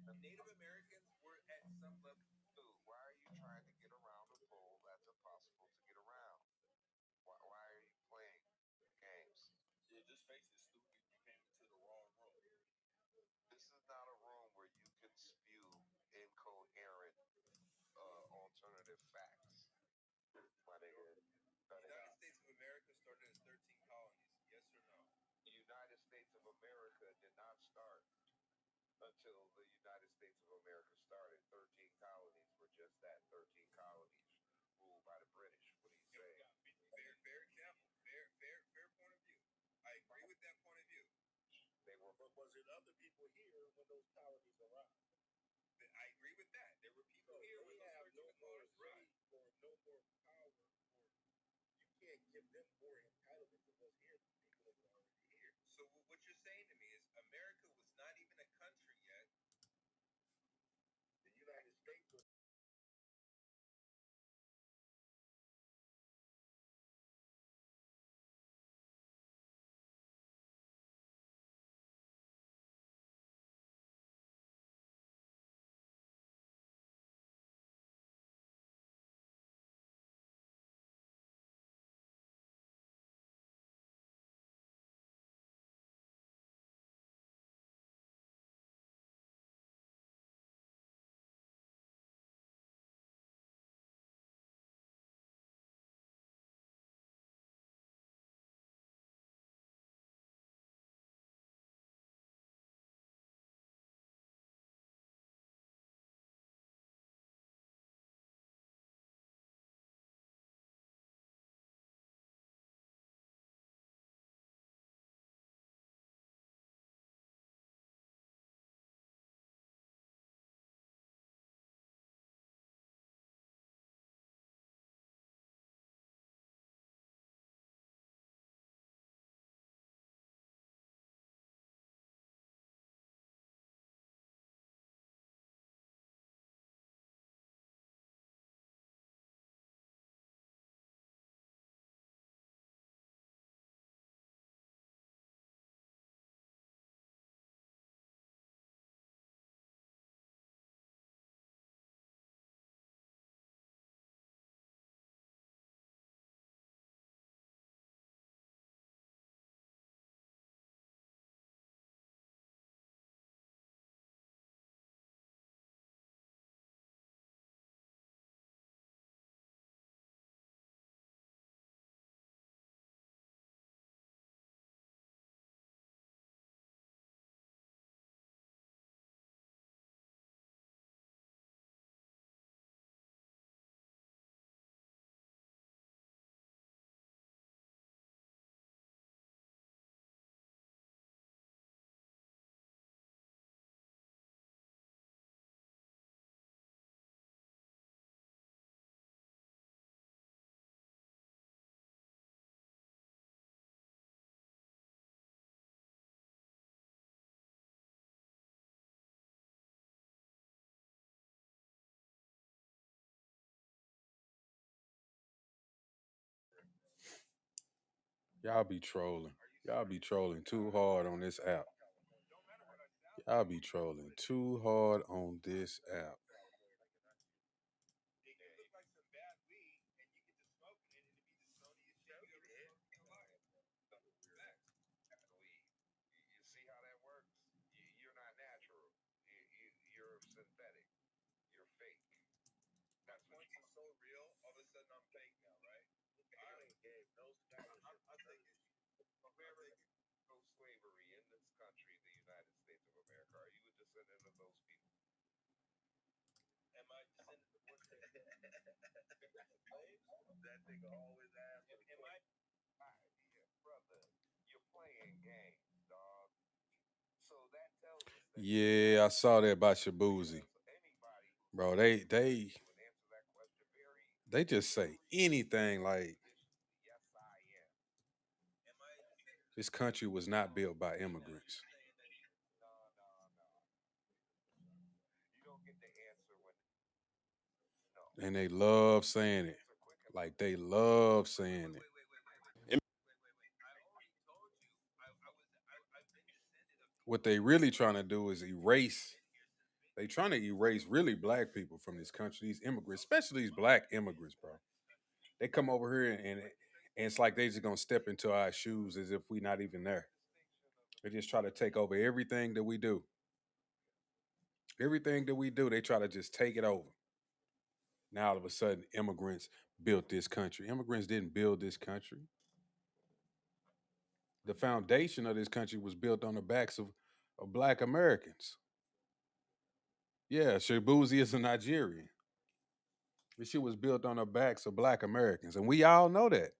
Dude, why are you trying to get around a pole that's impossible to get around? Why are you playing games? This is not a room where you can spew incoherent alternative facts. My nigga, cut it out. The United States of America did not start until the United States of America started. 13 colonies were just that, 13 colonies ruled by the British. What do you say? They were Y'all be trolling. Y'all be trolling too hard on this app. Y'all be trolling too hard on this app. weed. You see how that works? You're not natural. You're synthetic. You're fake. That's what you America no slavery in this country, the United States of America. Are you a descendant of those people? Yeah, brother, you're playing games, dog. So that tells us that you're Yeah, I not saw that about natural Shabuzi. because anybody who Bro, comes they into this they room and answer that question very they just say truly anything like expeditiously, yes, I am. this country was not built by immigrants. No, no, no. You don't get the answer when no. And they love You get the saying it. answer quick enough. Like they love saying it. And what they really trying to do is erase They trying to erase really black people from this country. These immigrants, especially these black immigrants, bro. They come over here and it's like they just gonna step into our shoes as if we not even there. They just try to take over everything that we do. Everything that we do, they try to just take it over. Now all of a sudden, immigrants built this country. Immigrants didn't build this country. The foundation of this country was built on the backs of black Americans. Yeah, Shibuzi is a Nigerian. This shit was built on the backs of black Americans. And we all know that.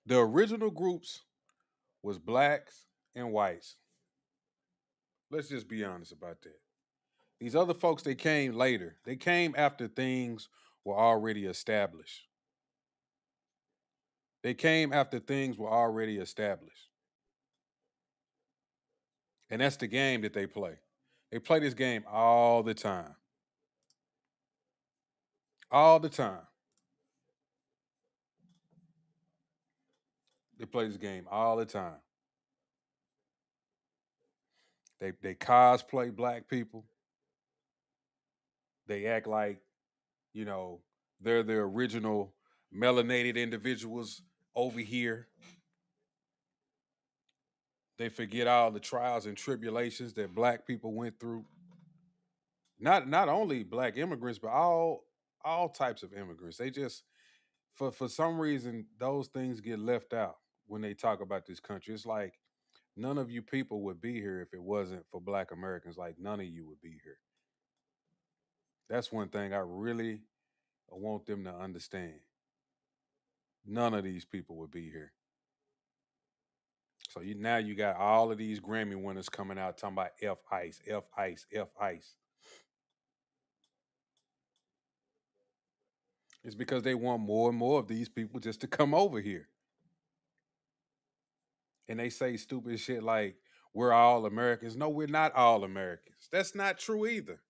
The original groups was blacks and whites. Let's just be honest about that. These other folks, they came later. They came after things were already established. They came after things were already established. And that's the game that they play. They play this game all the time. All the time. They play this game all the time. They cosplay black people. They act like, you know, they're the original melanated individuals over here. They forget all the trials and tribulations that black people went through. Not only black immigrants, but all types of immigrants. They just for some reason those things get left out when they talk about this country. It's like none of you people would be here if it wasn't for black Americans. Like none of you would be here. That's one thing I really want them to understand. None of these people would be here. So now you got all of these Grammy winners coming out talking about F Ice, F Ice, F Ice. It's because they want more and more of these people just to come over here. And they say stupid shit like we're all Americans. No, we're not all Americans. That's not true either.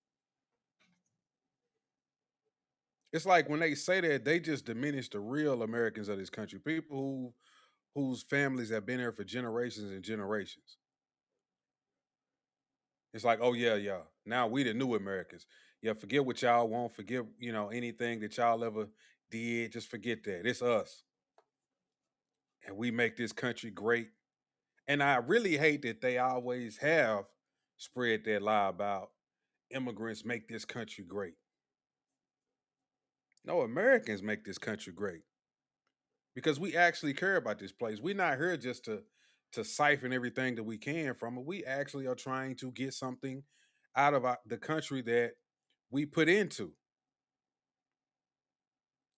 It's like when they say that, they just diminish the real Americans of this country. People whose families have been here for generations and generations. It's like, oh yeah, yeah. Now we the new Americans. Yeah, forget what y'all want. Forget, anything that y'all ever did. Just forget that. It's us. And we make this country great. And I really hate that they always have spread that lie about immigrants make this country great. No, Americans make this country great because we actually care about this place. We're not here just to siphon everything that we can from it. We actually are trying to get something out of the country that we put into.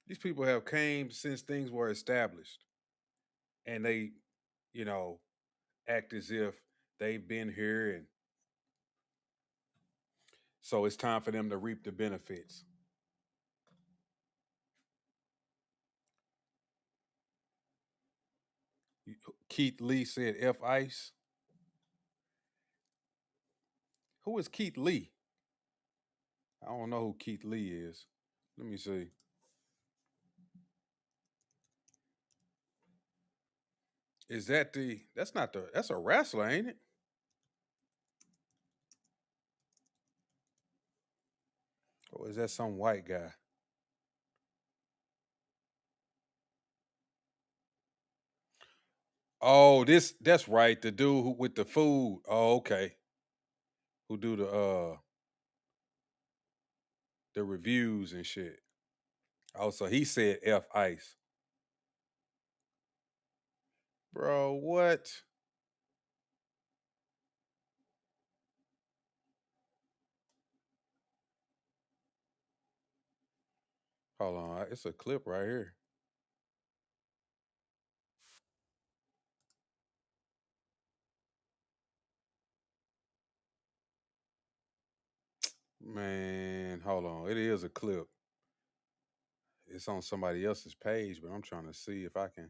These people have came since things were established, and they, you know, act as if they've been here, and so it's time for them to reap the benefits. Keith Lee said, "F Ice." Who is Keith Lee? I don't know who Keith Lee is. Let me see. Is that the? That's not the. That's a wrestler, ain't it? Or is that some white guy? Oh, that's right. The dude with the food. Oh, okay. Who do the reviews and shit. Oh, so he said F Ice. Bro, what? Hold on. It's a clip right here. Man, hold on. It is a clip. It's on somebody else's page, but I'm trying to see if I can.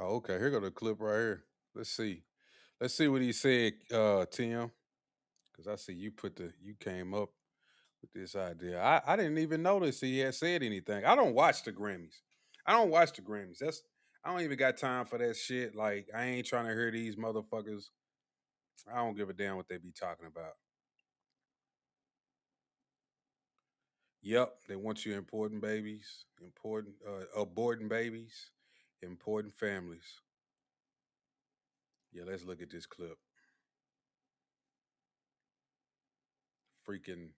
Oh, okay. Here go the clip right here. Let's see. Let's see what he said, Tim. Because I see you came up with this idea. I didn't even notice he had said anything. I don't watch the Grammys. I don't watch the Grammys. I don't even got time for that shit. Like I ain't trying to hear these motherfuckers. I don't give a damn what they be talking about. Yep, they want you important babies, important aborting babies, important families. Yeah, let's look at this clip. Freaking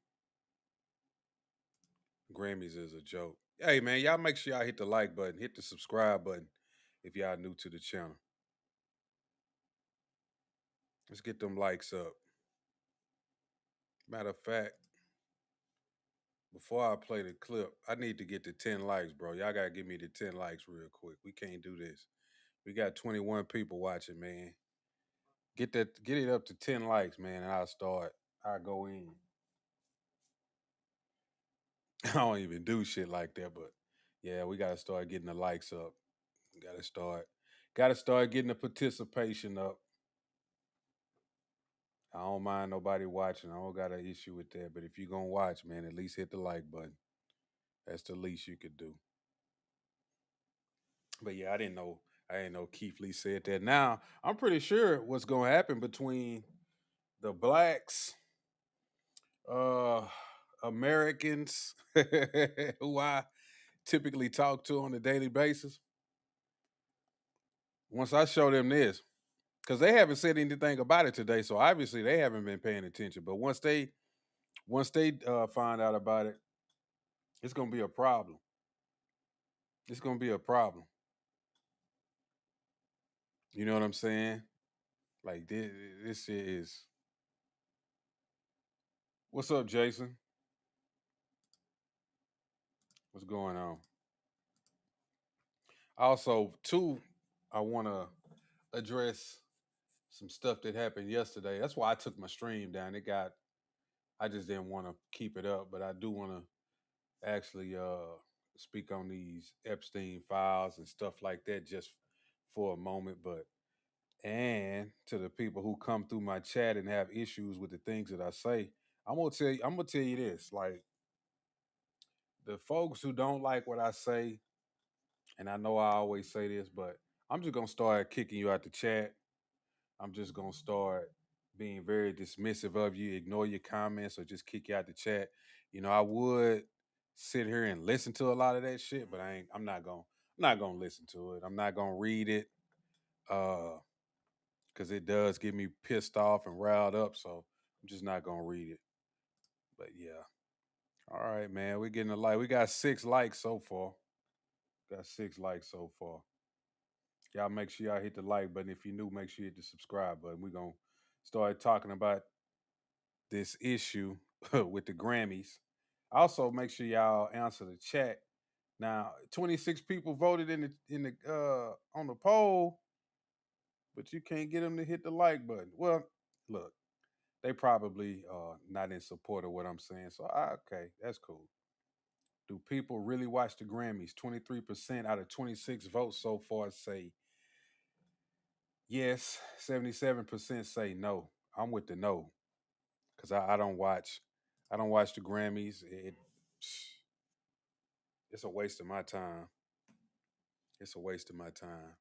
Grammys is a joke. Hey man, y'all make sure y'all hit the like button, hit the subscribe button if y'all new to the channel. Let's get them likes up. Matter of fact, before I play the clip, I need to get to 10 likes, bro. Y'all gotta give me the 10 likes real quick. We can't do this. We got 21 people watching, man. Get it up to 10 likes, man, and I'll go in. I don't even do shit like that, but yeah, we gotta start getting the likes up. Gotta start getting the participation up. I don't mind nobody watching. I don't got an issue with that. But if you're gonna watch, man, at least hit the like button. That's the least you could do. But yeah, I didn't know Keith Lee said that. Now, I'm pretty sure what's gonna happen between the blacks, uh Americans who I typically talk to on a daily basis, once I show them this, because they haven't said anything about it today, so obviously they haven't been paying attention. But once they find out about it, it's gonna be a problem. It's gonna be a problem. You know what I'm saying? Like this shit is. What's up, Jason? What's going on? Also, too, I want to address some stuff that happened yesterday. That's why I took my stream down. I just didn't want to keep it up, but I do want to actually speak on these Epstein files and stuff like that just for a moment. But and to the people who come through my chat and have issues with the things that I say, I'm gonna tell you this. Like the folks who don't like what I say, and I know I always say this, but I'm just gonna start kicking you out the chat. I'm just gonna start being very dismissive of you, ignore your comments, or just kick you out the chat. I would sit here and listen to a lot of that shit, but I'm not gonna listen to it. I'm not gonna read it. Because it does get me pissed off and riled up. So I'm just not gonna read it. But yeah. All right, man. We're getting a like. We got 6 likes so far. Got 6 likes so far. Y'all make sure y'all hit the like button. If you're new, make sure you hit the subscribe button. We're gonna start talking about this issue with the Grammys. Also, make sure y'all answer the chat. Now, 26 people voted in the on the poll, but you can't get them to hit the like button. Well, look, they probably not in support of what I'm saying. So okay, that's cool. Do people really watch the Grammys? 23% out of 26 votes so far say yes. 77% say no. I'm with the no because I don't watch. I don't watch the Grammys. It's a waste of my time. It's a waste of my time.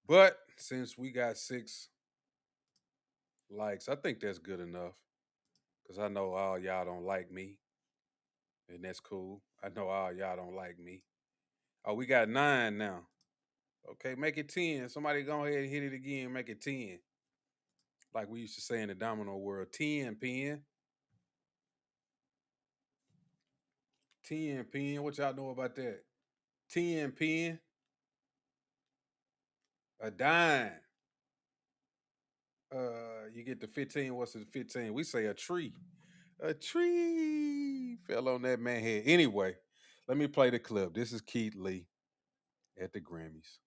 But since we got 6 likes, I think that's good enough. Cause I know all y'all don't like me, and that's cool. I know all y'all don't like me. Oh, we got 9 now. Okay, make it 10. Somebody go ahead and hit it again. Make it 10. Like we used to say in the domino world, 10 pen. 10 pen. What y'all know about that? 10 pen. A dime. You get the 15. What's the 15? We say a tree. A tree fell on that man head. Anyway, let me play the clip. This is Keith Lee at the Grammys.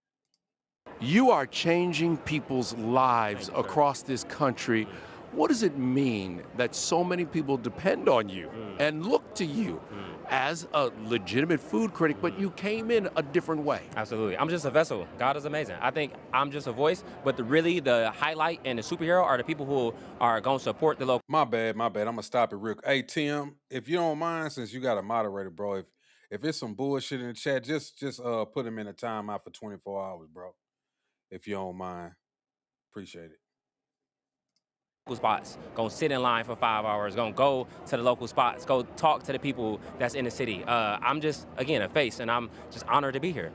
You are changing people's lives across this country. What does it mean that so many people depend on you and look to you as a legitimate food critic, but you came in a different way. Absolutely. I'm just a vessel. God is amazing. I think I'm just a voice, but the highlight and the superhero are the people who are going to support the local. My bad, my bad. I'm gonna stop it real. Hey Tim, if you don't mind, since you got a moderator, bro, if it's some bullshit in the chat, just put him in a timeout for 24 hours, bro. If you don't mind, appreciate it. Spots, gonna sit in line for 5 hours, gonna go to the local spots, go talk to the people that's in the city. I'm just, again, a face, and I'm just honored to be here.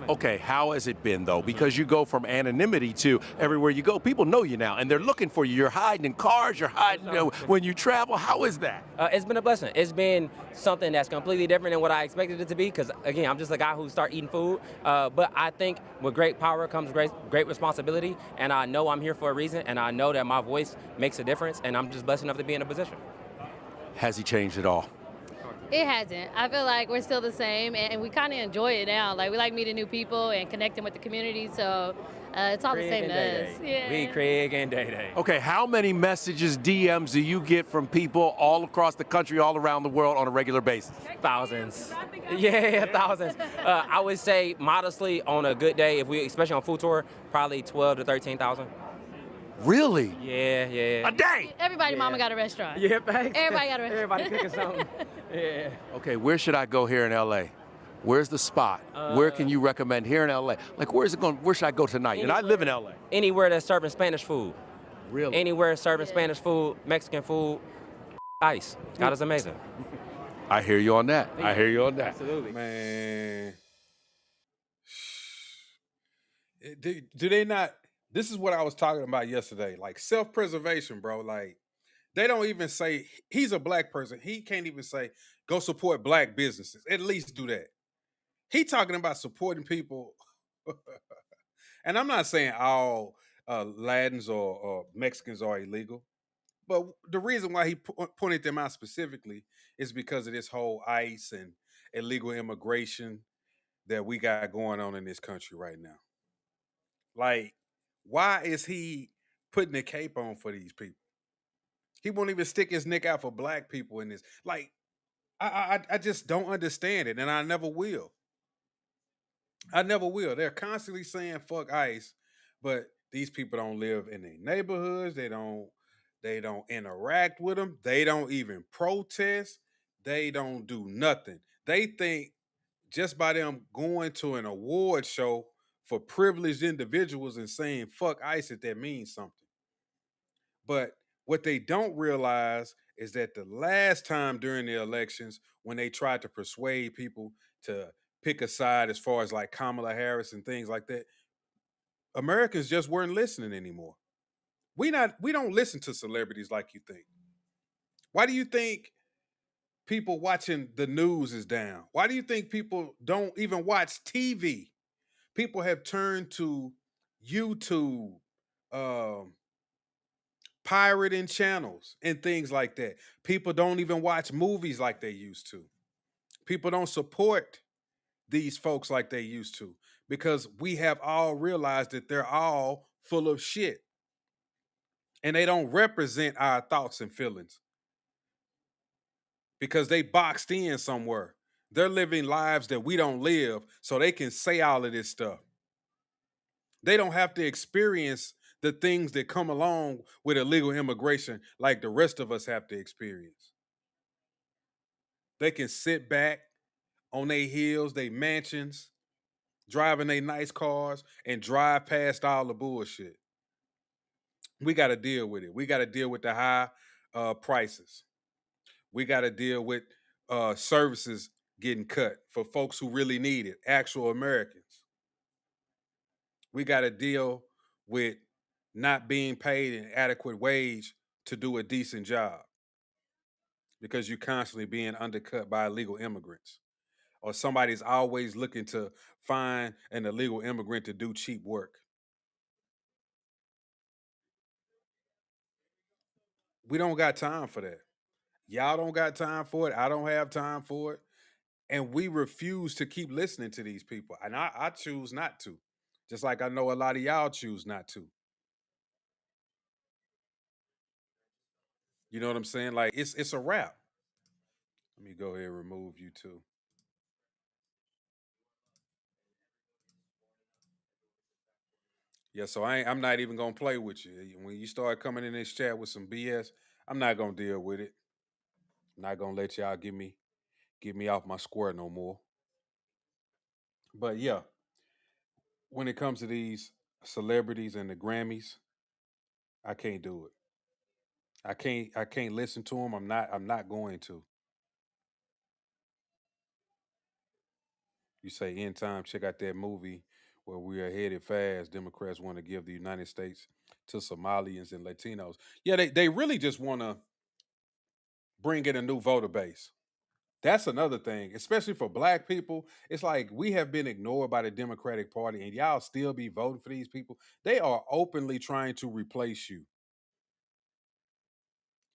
Okay, how has it been though? Because you go from anonymity to everywhere you go, people know you now, and they're looking for you. You're hiding in cars, you're hiding when you travel. How is that? It's been a blessing. It's been something that's completely different than what I expected it to be, because, again, I'm just a guy who started eating food. But I think with great power comes great responsibility, and I know I'm here for a reason, and I know that my voice makes a difference, and I'm just blessed enough to be in a position. Has he changed at all? It hasn't. I feel like we're still the same, and we kind of enjoy it now. Like, we like meeting new people and connecting with the community, so it's all the same to us. Yeah. We Craig and Day Day. Okay, how many messages, DMs do you get from people all across the country, all around the world on a regular basis? Thousands. Yeah, thousands. I would say modestly on a good day, especially on food tour, probably 12 to 13,000. Really? Yeah. A day? Everybody mama got a restaurant. Yeah, thanks. Everybody got a restaurant. Everybody cooking something. Yeah. Okay, where should I go here in LA? Where's the spot? Where can you recommend here in LA? Like, where should I go tonight? And I live in LA. Anywhere that's serving Spanish food. Really? Anywhere serving Spanish food, Mexican food, ice. God is amazing. I hear you on that. I hear you on that. Absolutely. Man. Do they not? This is what I was talking about yesterday. Like self-preservation, bro. Like they don't even say he's a black person. He can't even say go support black businesses. At least do that. He talking about supporting people. And I'm not saying all Latins or Mexicans are illegal. But the reason why he pointed them out specifically is because of this whole ICE and illegal immigration that we got going on in this country right now. Like, why is he putting a cape on for these people? He won't even stick his neck out for black people in this. Like, I just don't understand it, and I never will. I never will. They're constantly saying fuck ICE, but these people don't live in their neighborhoods. They don't interact with them. They don't even protest. They don't do nothing. They think just by them going to an award show for privileged individuals and saying fuck ICE that means something. But what they don't realize is that the last time during the elections, when they tried to persuade people to pick a side as far as like Kamala Harris and things like that, Americans just weren't listening anymore. We don't listen to celebrities like you think. Why do you think people watching the news is down? Why do you think people don't even watch TV? People have turned to YouTube, pirating channels and things like that. People don't even watch movies like they used to. People don't support these folks like they used to because we have all realized that they're all full of shit and they don't represent our thoughts and feelings because they boxed in somewhere. They're living lives that we don't live so they can say all of this stuff. They don't have to experience the things that come along with illegal immigration like the rest of us have to experience. They can sit back on their hills, their mansions, driving their nice cars, and drive past all the bullshit. We got to deal with it. We got to deal with the high prices. We got to deal with services getting cut for folks who really need it, actual Americans. We got to deal with not being paid an adequate wage to do a decent job because you're constantly being undercut by illegal immigrants. Or somebody's always looking to find an illegal immigrant to do cheap work. We don't got time for that. Y'all don't got time for it. I don't have time for it. And we refuse to keep listening to these people. And I choose not to. Just like I know a lot of y'all choose not to. You know what I'm saying? Like it's a wrap. Let me go ahead and remove you too. Yeah, so I'm not even gonna play with you. When you start coming in this chat with some BS, I'm not gonna deal with it. I'm not gonna let y'all get me off my square no more. But yeah, when it comes to these celebrities and the Grammys, I can't do it. I can't listen to them. I'm not going to. You say end time, check out that movie where we are headed fast. Democrats want to give the United States to Somalians and Latinos. Yeah, they really just want to bring in a new voter base. That's another thing, especially for black people. It's like we have been ignored by the Democratic Party and y'all still be voting for these people. They are openly trying to replace you.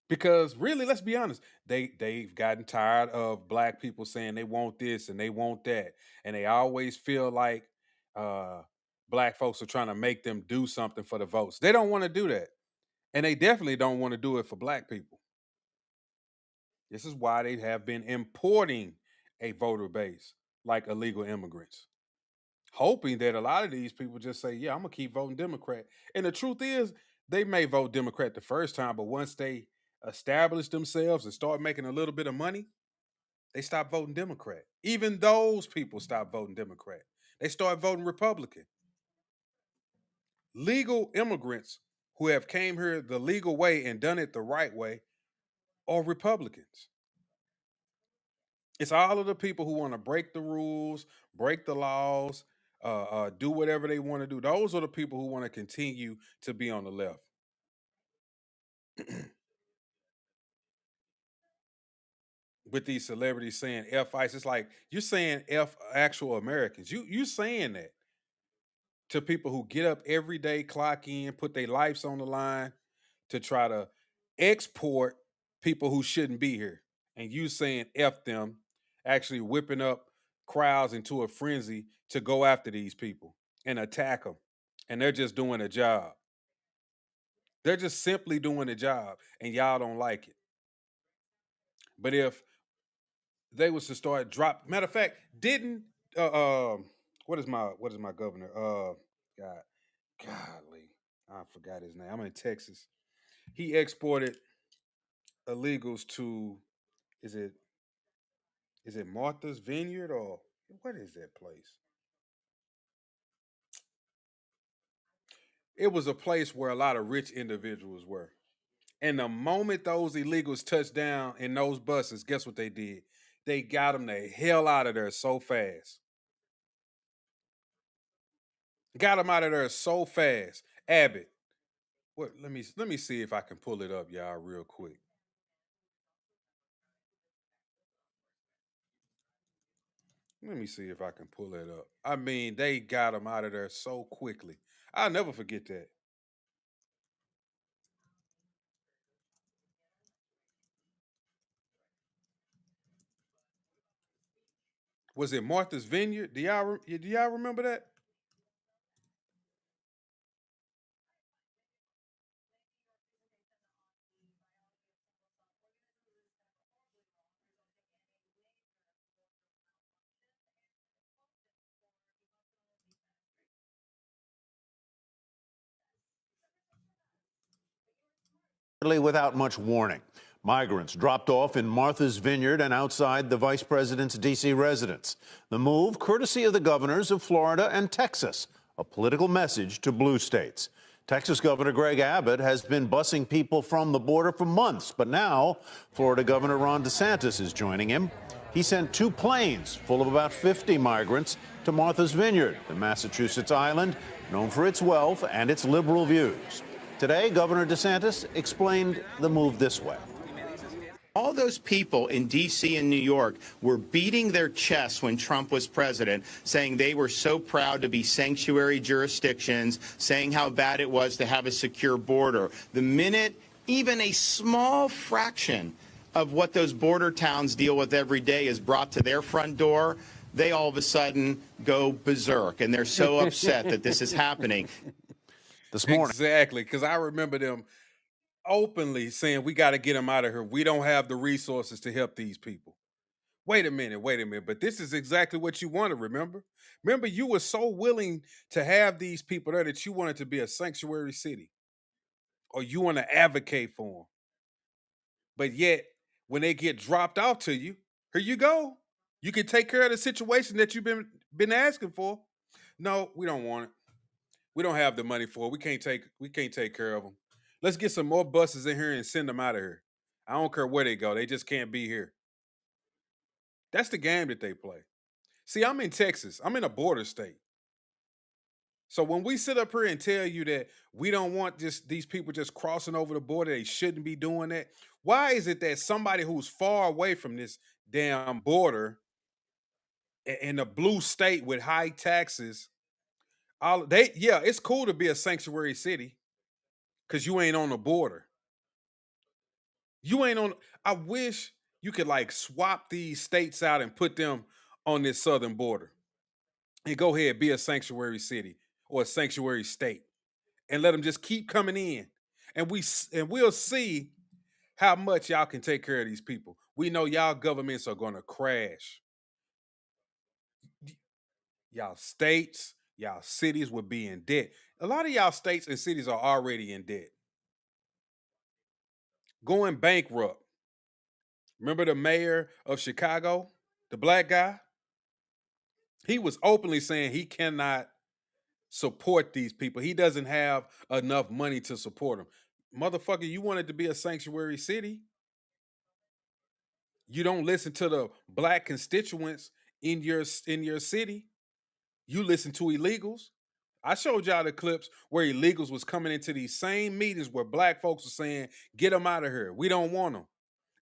Because really, let's be honest, they've gotten tired of black people saying they want this and they want that. And they always feel like uh black folks are trying to make them do something for the votes. They don't want to do that. And they definitely don't want to do it for black people. This is why they have been importing a voter base like illegal immigrants, hoping that a lot of these people just say, yeah, I'm going to keep voting Democrat. And the truth is, they may vote Democrat the first time, but once they establish themselves and start making a little bit of money, they stop voting Democrat. Even those people stop voting Democrat. They start voting Republican. Legal immigrants who have came here the legal way and done it the right way are Republicans. It's all of the people who want to break the rules, break the laws, do whatever they want to do. Those are the people who want to continue to be on the left. With these celebrities saying F ICE, it's like you're saying F actual Americans. You saying that to people who get up every day, clock in, put their lives on the line to try to export people who shouldn't be here. And you saying F them, actually whipping up crowds into a frenzy to go after these people and attack them. And they're just doing a job. They're just simply doing a job and y'all don't like it. But if they was to start drop, matter of fact, didn't what is my governor? God, golly, I forgot his name. I'm in Texas. He exported illegals to is it Martha's Vineyard or what is that place? It was a place where a lot of rich individuals were. And the moment those illegals touched down in those buses, guess what they did? They got them the hell out of there so fast. Got them out of there so fast. Abbott. What? Let me see if I can pull it up, y'all, real quick. Let me see if I can pull it up. I mean, they got them out of there so quickly. I'll never forget that. Was it Martha's Vineyard? Do y'all remember that? Without much warning. Migrants dropped off in Martha's Vineyard and outside the vice president's D.C. residence. The move, courtesy of the governors of Florida and Texas, a political message to blue states. Texas Governor Greg Abbott has been busing people from the border for months, but now Florida Governor Ron DeSantis is joining him. He sent 2 planes full of about 50 migrants to Martha's Vineyard, the Massachusetts island known for its wealth and its liberal views. Today, Governor DeSantis explained the move this way. All those people in D.C. and New York were beating their chests when Trump was president, saying they were so proud to be sanctuary jurisdictions, saying how bad it was to have a secure border. The minute even a small fraction of what those border towns deal with every day is brought to their front door, they all of a sudden go berserk, and they're so upset that this is happening. This morning. Exactly, because I remember them openly saying we got to get them out of here. We don't have the resources to help these people. Wait a minute, wait a minute. But this is exactly what you wanted, remember? Remember, you were so willing to have these people there that you wanted to be a sanctuary city or you want to advocate for them. But yet, when they get dropped off to you, here you go. You can take care of the situation that you've been asking for. No, we don't want it. We don't have the money for it. We can't take care of them. Let's get some more buses in here and send them out of here. I don't care where they go. They just can't be here. That's the game that they play. See, I'm in Texas. I'm in a border state. So when we sit up here and tell you that we don't want just these people just crossing over the border, they shouldn't be doing that. Why is it that somebody who's far away from this damn border in a blue state with high taxes, it's cool to be a sanctuary city because you ain't on the border. You ain't on. I wish you could like swap these states out and put them on this southern border and go ahead be a sanctuary city or a sanctuary state and let them just keep coming in, and we'll see how much y'all can take care of these people. We know y'all governments are gonna crash. Y'all states, y'all cities will be in debt. A lot of y'all states and cities are already in debt, going bankrupt. Remember the mayor of Chicago, the black guy? He was openly saying he cannot support these people. He doesn't have enough money to support them. Motherfucker, you wanted to be a sanctuary city. You don't listen to the black constituents in your city. You listen to illegals. I showed y'all the clips where illegals was coming into these same meetings where black folks were saying, "Get them out of here. We don't want them."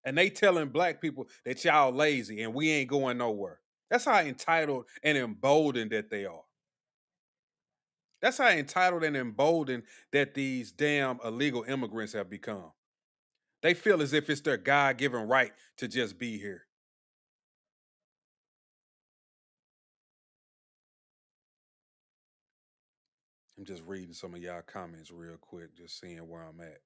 And they telling black people that y'all lazy and we ain't going nowhere. That's how entitled and emboldened that they are. That's how entitled and emboldened that these damn illegal immigrants have become. They feel as if it's their God-given right to just be here. I'm just reading some of y'all comments real quick, just seeing where I'm at.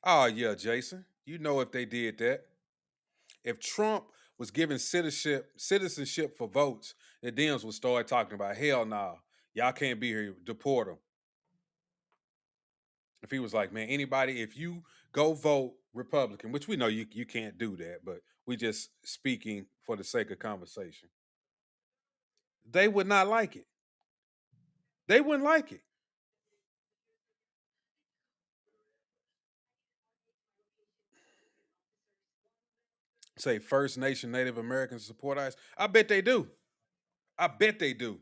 Oh yeah, Jason. You know if they did that. If Trump was given citizenship for votes, the Dems would start talking about hell nah. Y'all can't be here, deport them. If he was like, man, anybody, if you go vote Republican, which we know you can't do that, but we just speaking for the sake of conversation, they would not like it. They wouldn't like it. Say First Nation Native Americans support ICE. I bet they do. I bet they do.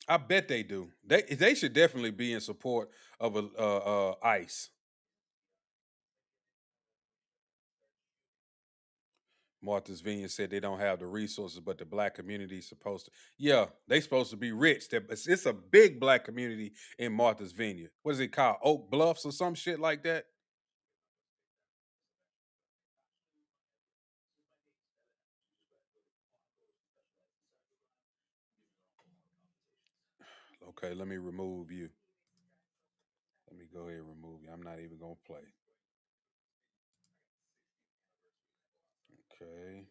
I bet they do. They should definitely be in support of ICE. Martha's Vineyard said they don't have the resources, but the black community is supposed to. Yeah, they supposed to be rich. It's a big black community in Martha's Vineyard. What is it called? Oak Bluffs or some shit like that? Okay, let me remove you. Let me go ahead and remove you. I'm not even gonna play. Okay.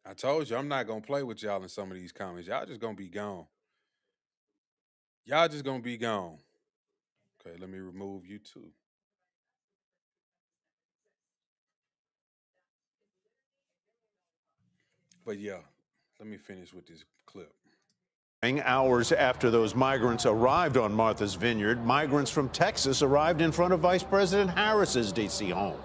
I told you I'm not gonna play with y'all in some of these comments. Y'all just gonna be gone. Y'all just gonna be gone. Okay, let me remove you too. But yeah, let me finish with this clip. Hours after those migrants arrived on Martha's Vineyard, migrants from Texas arrived in front of Vice President Harris's D.C. home.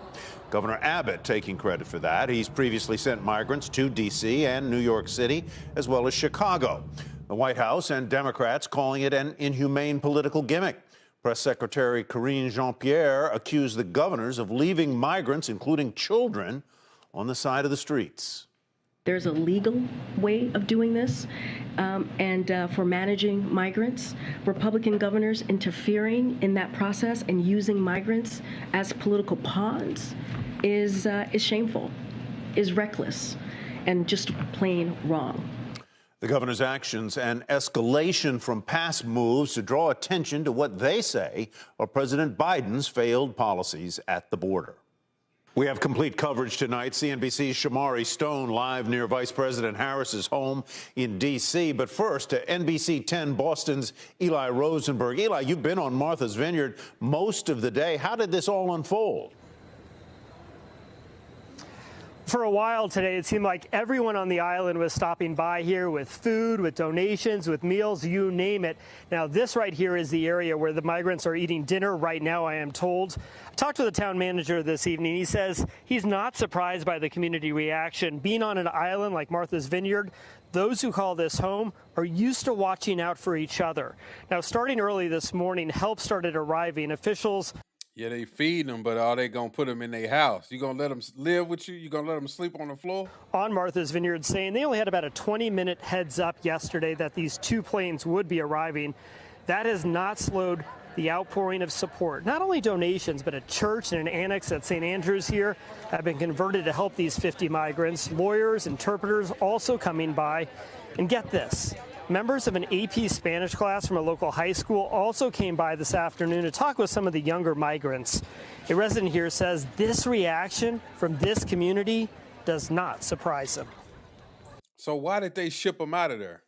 Governor Abbott taking credit for that. He's previously sent migrants to D.C. and New York City, as well as Chicago. The White House and Democrats calling it an inhumane political gimmick. Press Secretary Karine Jean-Pierre accused the governors of leaving migrants, including children, on the side of the streets. There's a legal way of doing this, and for managing migrants. Republican governors interfering in that process and using migrants as political pawns is shameful, is reckless, and just plain wrong. The governor's actions and escalation from past moves to draw attention to what they say are President Biden's failed policies at the border. We have complete coverage tonight. CNBC's Shamari Stone live near Vice President Harris's home in D.C. But first, to NBC 10 Boston's Eli Rosenberg. Eli, you've been on Martha's Vineyard most of the day. How did this all unfold? For a while today, it seemed like everyone on the island was stopping by here with food, with donations, with meals, you name it. Now, this right here is the area where the migrants are eating dinner right now, I am told. I talked to the town manager this evening. He says he's not surprised by the community reaction. Being on an island like Martha's Vineyard, those who call this home are used to watching out for each other. Now, starting early this morning, help started arriving. Officials... Yeah, they feed them, but are they going to put them in their house? You going to let them live with you? You going to let them sleep on the floor? On Martha's Vineyard saying they only had about a 20-minute heads up yesterday that these two planes would be arriving. That has not slowed the outpouring of support. Not only donations, but a church and an annex at St. Andrews here have been converted to help these 50 migrants. Lawyers, interpreters also coming by. And get this. Members of an AP Spanish class from a local high school also came by this afternoon to talk with some of the younger migrants. A resident here says this reaction from this community does not surprise them. So why did they ship them out of there?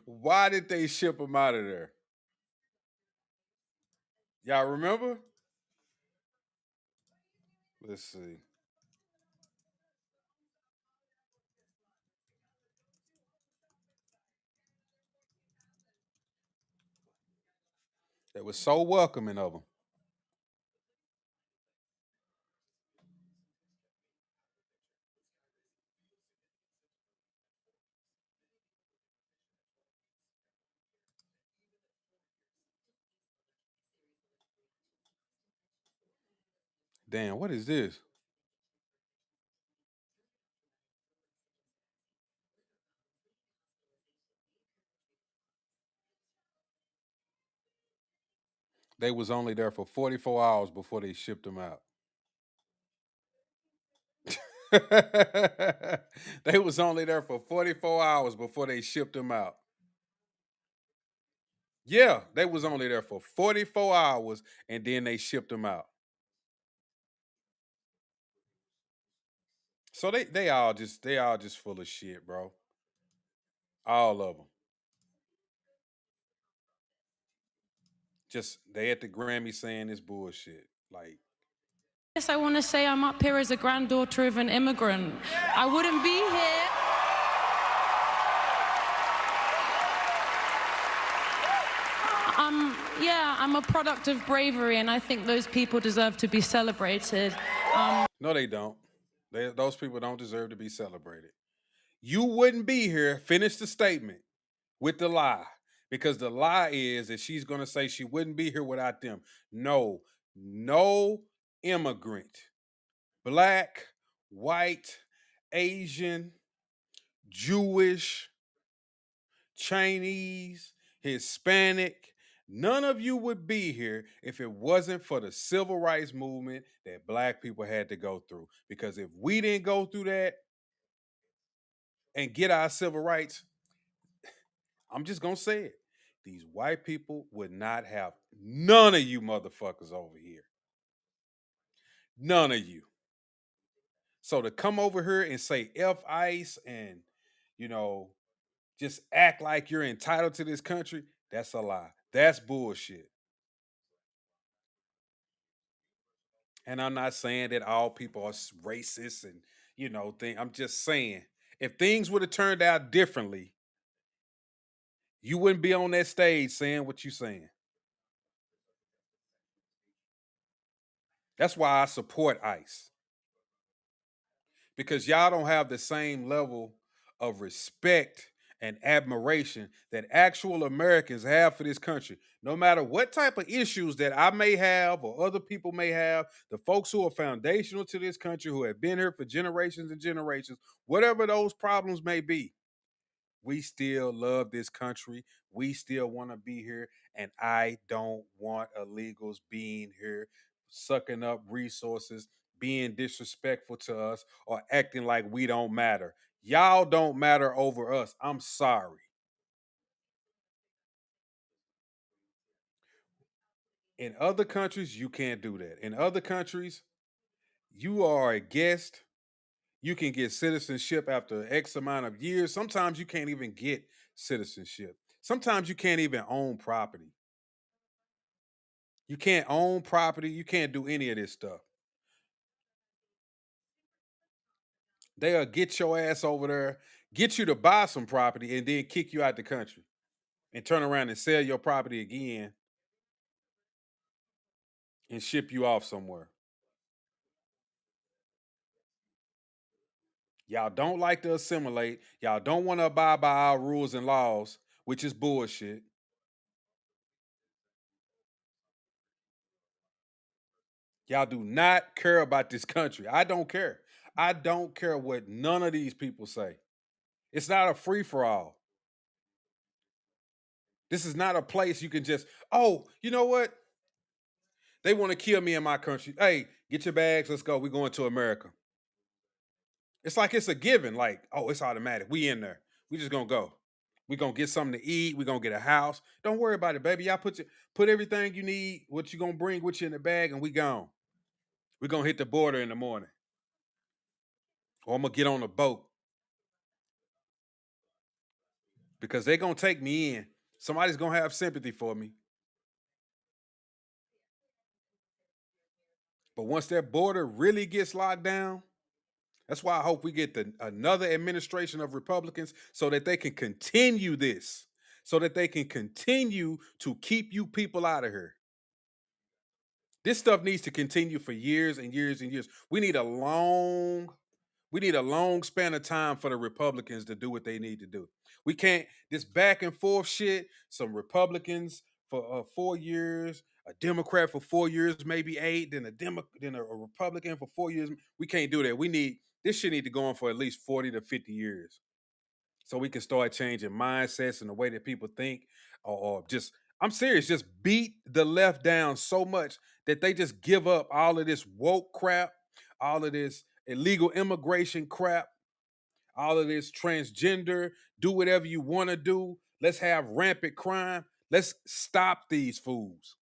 Why did they ship them out of there? Y'all remember? Let's see. They were so welcoming of them. Damn, what is this? They was only there for 44 hours before they shipped them out. They was only there for 44 hours before they shipped them out. Yeah, they was only there for 44 hours and then they shipped them out. So they all just full of shit, bro. All of them. Just they at the Grammy saying this bullshit. Like, yes, I want to say I'm up here as a granddaughter of an immigrant. I wouldn't be here. I'm a product of bravery, and I think those people deserve to be celebrated. No, they don't. Those people don't deserve to be celebrated. You wouldn't be here, finish the statement with the lie. Because the lie is that she's going to say she wouldn't be here without them. No immigrant, black, white, Asian, Jewish, Chinese, Hispanic, none of you would be here if it wasn't for the civil rights movement that black people had to go through. Because if we didn't go through that and get our civil rights, I'm just going to say it. These white people would not have none of you motherfuckers over here. None of you. So to come over here and say F ICE and, just act like you're entitled to this country, that's a lie. That's bullshit. And I'm not saying that all people are racist and, I'm just saying if things would have turned out differently, you wouldn't be on that stage saying what you're saying. That's why I support ICE. Because y'all don't have the same level of respect and admiration that actual Americans have for this country. No matter what type of issues that I may have or other people may have, the folks who are foundational to this country, who have been here for generations and generations, whatever those problems may be, we still love this country. We still want to be here. And I don't want illegals being here sucking up resources, being disrespectful to us, or acting like we don't matter. Y'all don't matter over us. I'm sorry. In other countries, you can't do that. In other countries, you are a guest. You can get citizenship after X amount of years. Sometimes you can't even get citizenship. Sometimes you can't even own property. You can't own property. You can't do any of this stuff. They'll get your ass over there, get you to buy some property, and then kick you out the country and turn around and sell your property again and ship you off somewhere. Y'all don't like to assimilate. Y'all don't want to abide by our rules and laws, which is bullshit. Y'all do not care about this country. I don't care. I don't care what none of these people say. It's not a free for all. This is not a place you can just, oh, you know what? They want to kill me in my country. Hey, get your bags. Let's go. We're going to America. It's like it's a given. Like, oh, it's automatic. We in there. We just gonna go. We gonna get something to eat. We gonna get a house. Don't worry about it, baby. Y'all put everything you need, what you gonna bring with you in the bag, and we gone. We gonna hit the border in the morning. Or I'm gonna get on a boat. Because they're gonna take me in. Somebody's gonna have sympathy for me. But once that border really gets locked down, that's why I hope we get another administration of Republicans so that they can continue this, so that they can continue to keep you people out of here. This stuff needs to continue for years and years and years. We need a long span of time for the Republicans to do what they need to do. We can't this back and forth shit. Some Republicans for 4 years, a Democrat for 4 years, maybe 8, then a Republican for 4 years. We can't do that. This shit need to go on for at least 40 to 50 years, so we can start changing mindsets and the way that people think, or just I'm serious, just beat the left down so much that they just give up all of this woke crap, all of this illegal immigration crap, all of this transgender, do whatever you want to do. Let's have rampant crime. Let's stop these fools.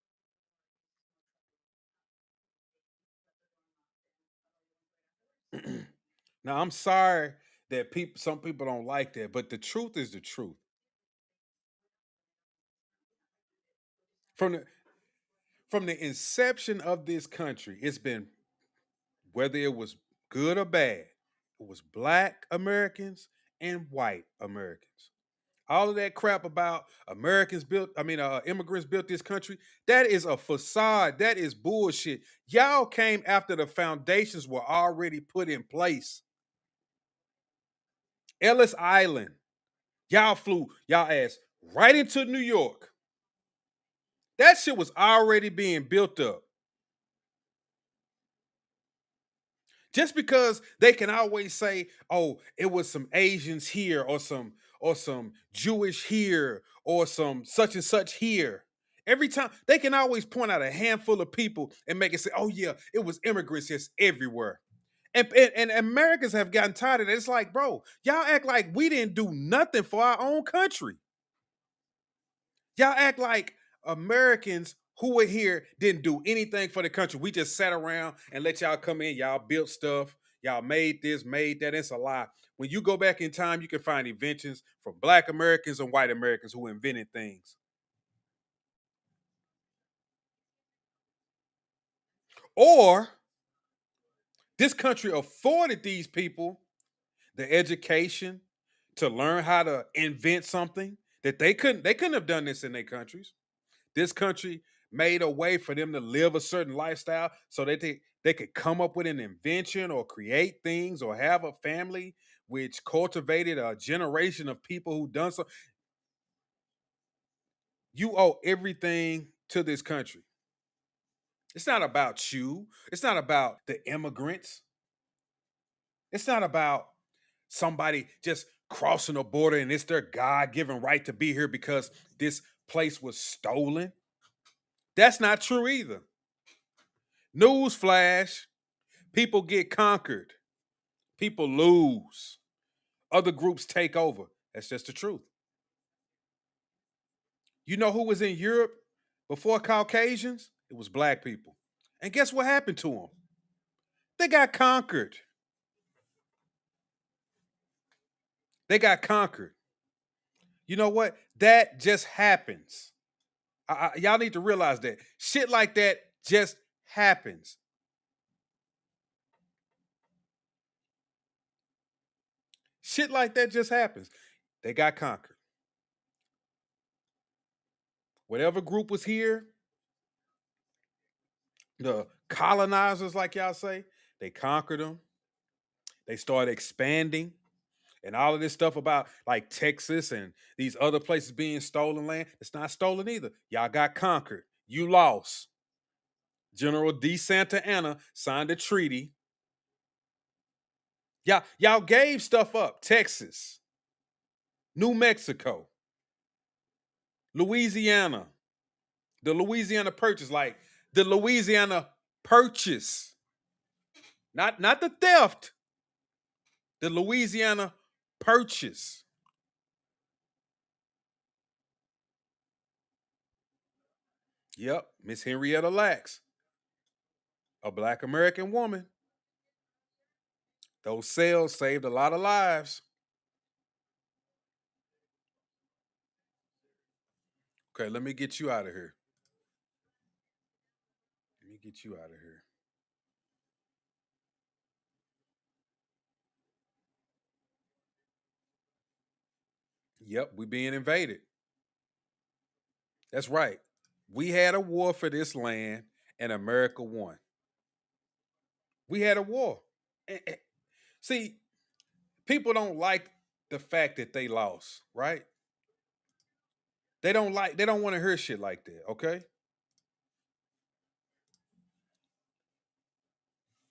Now, I'm sorry that some people don't like that, but the truth is the truth. From the from the inception of this country, it's been, whether it was good or bad, it was black Americans and white Americans. All of that crap about immigrants built this country, that is a facade. That is bullshit. Y'all came after the foundations were already put in place. Ellis Island, y'all flew y'all ass right into New York. That shit was already being built up. Just because they can always say, "Oh, it was some Asians here, or some Jewish here, or some such and such here." Every time they can always point out a handful of people and make it say, "Oh yeah, it was immigrants just everywhere." And Americans have gotten tired of it. It's like, bro, y'all act like we didn't do nothing for our own country. Y'all act like Americans who were here didn't do anything for the country. We just sat around and let y'all come in. Y'all built stuff. Y'all made this, made that. It's a lie. When you go back in time, you can find inventions from black Americans and white Americans who invented things. Or this country afforded these people the education to learn how to invent something that they couldn't have done this in their countries. This country made a way for them to live a certain lifestyle so that they could come up with an invention or create things or have a family which cultivated a generation of people who done so. You owe everything to this country. It's not about you. It's not about the immigrants. It's not about somebody just crossing a border and it's their God-given right to be here because this place was stolen. That's not true either. Newsflash, people get conquered. People lose. Other groups take over. That's just the truth. You know who was in Europe before Caucasians? It was black people. And guess what happened to them? They got conquered. They got conquered. You know what? That just happens. Y'all need to realize that. Shit like that just happens. Shit like that just happens. They got conquered. Whatever group was here, the colonizers, like y'all say, they conquered them. They started expanding. And all of this stuff about like Texas and these other places being stolen land, it's not stolen either. Y'all got conquered. You lost. General D. Santa Anna signed a treaty. Y'all gave stuff up. Texas, New Mexico, Louisiana, the Louisiana Purchase, like the Louisiana Purchase, not the theft, the Louisiana Purchase. Yep, Miss Henrietta Lacks, a Black American woman. Those sales saved a lot of lives. Okay, let me get you out of here. Let me get you out of here. Yep, we being invaded. That's right. We had a war for this land and America won. We had a war. See, people don't like the fact that they lost, right? They don't want to hear shit like that, okay?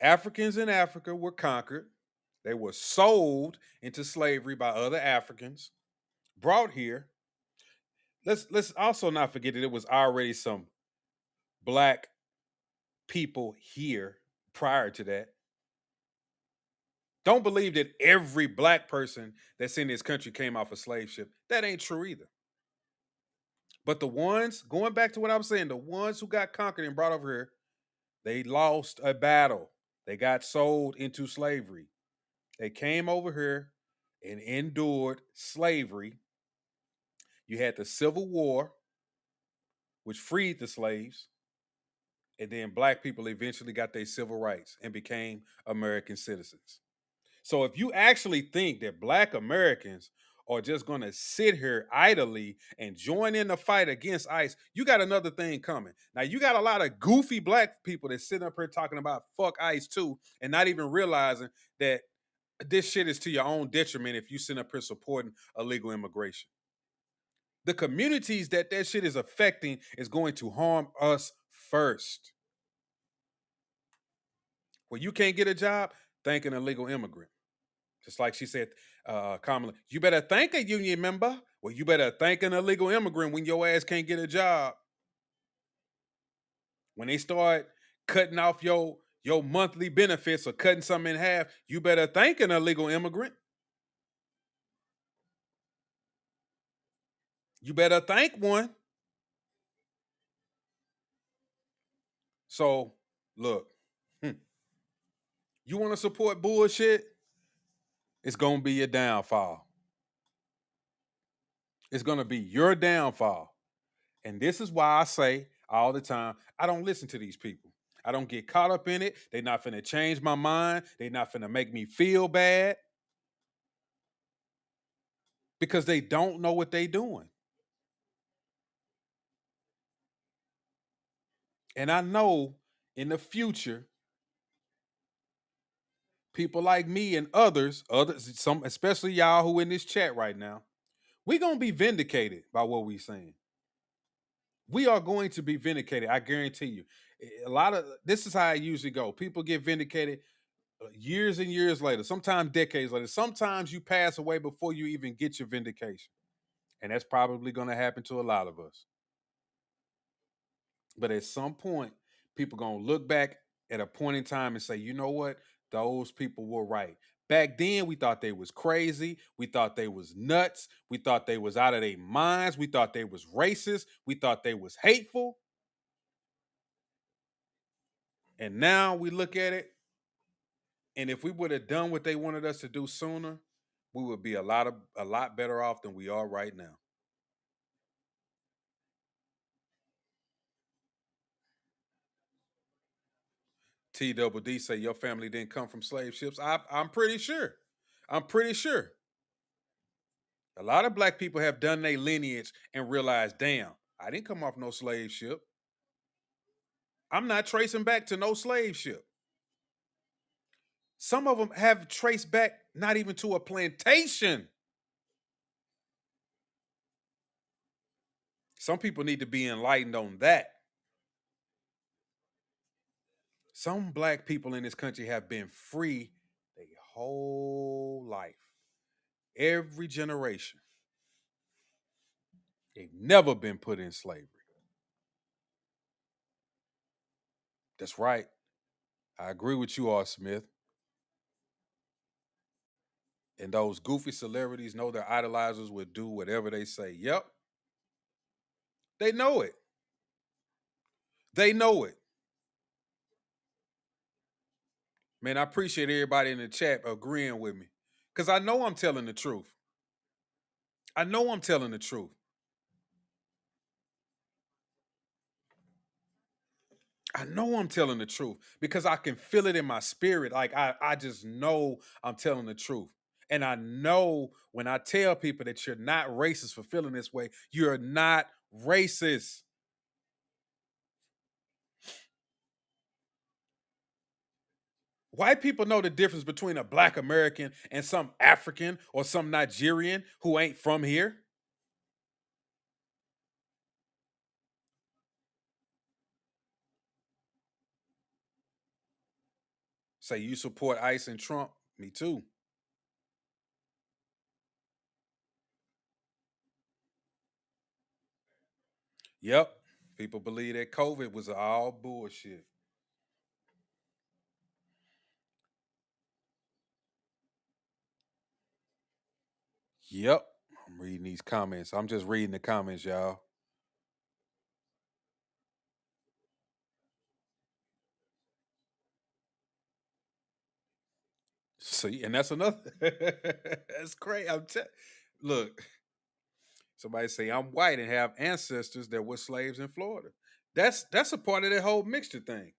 Africans in Africa were conquered. They were sold into slavery by other Africans, brought here. Let's also not forget that it was already some black people here prior to that. Don't believe that every black person that's in this country came off a slave ship. That ain't true either. But the ones, going back to what I was saying, the ones who got conquered and brought over here, they lost a battle. They got sold into slavery. They came over here and endured slavery. You had the Civil War, which freed the slaves. And then black people eventually got their civil rights and became American citizens. So if you actually think that black Americans are just going to sit here idly and join in the fight against ICE, you got another thing coming. Now, you got a lot of goofy black people that sitting up here talking about fuck ICE too and not even realizing that this shit is to your own detriment if you sit up here supporting illegal immigration. The communities that shit is affecting is going to harm us first. When you can't get a job, thank an illegal immigrant. Just like she said, Kamala, you better thank a union member. Well, you better thank an illegal immigrant when your ass can't get a job. When they start cutting off your monthly benefits or cutting some in half, you better thank an illegal immigrant. You better thank one. So, look, you want to support bullshit? It's going to be your downfall. It's going to be your downfall. And this is why I say all the time, I don't listen to these people. I don't get caught up in it. They're not finna change my mind. They're not finna make me feel bad. Because they don't know what they're doing. And I know in the future, people like me and others, some especially y'all who in this chat right now, we're gonna be vindicated by what we're saying. We are going to be vindicated. I guarantee you. A lot of this is how it usually go. People get vindicated years and years later, sometimes decades later. Sometimes you pass away before you even get your vindication. And that's probably going to happen to a lot of us. But at some point, people going to look back at a point in time and say, you know what? Those people were right. Back then, we thought they was crazy. We thought they was nuts. We thought they was out of their minds. We thought they was racist. We thought they was hateful. And now we look at it, and if we would have done what they wanted us to do sooner, we would be a lot better off than we are right now. TWD say your family didn't come from slave ships. I'm pretty sure. I'm pretty sure. A lot of black people have done their lineage and realized, damn, I didn't come off no slave ship. I'm not tracing back to no slave ship. Some of them have traced back not even to a plantation. Some people need to be enlightened on that. Some black people in this country have been free their whole life, every generation. They've never been put in slavery. That's right. I agree with you, R. Smith. And those goofy celebrities know their idolizers would do whatever they say. Yep. They know it. They know it. Man, I appreciate everybody in the chat agreeing with me. Because I know I'm telling the truth. I know I'm telling the truth. I know I'm telling the truth because I can feel it in my spirit. Like I just know I'm telling the truth. And I know when I tell people that you're not racist for feeling this way, you're not racist. White people know the difference between a black American and some African or some Nigerian who ain't from here. Say you support ICE and Trump. Me too. Yep. People believe that COVID was all bullshit. Yep. I'm reading these comments. I'm just reading the comments, y'all. See, and that's another. That's great. Look, somebody say I'm white and have ancestors that were slaves in Florida. That's a part of that whole mixture thing.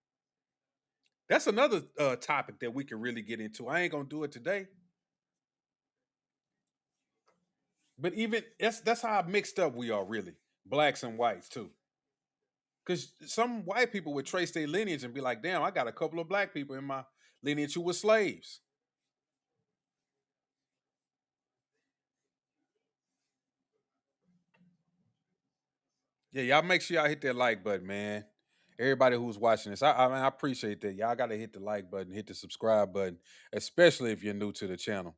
That's another topic that we can really get into. I ain't gonna do it today, but even that's how mixed up we are, really, blacks and whites too. Because some white people would trace their lineage and be like, "Damn, I got a couple of black people in my lineage who were slaves." Yeah, y'all make sure y'all hit that like button, man. Everybody who's watching this, I appreciate that. Y'all got to hit the like button, hit the subscribe button, especially if you're new to the channel.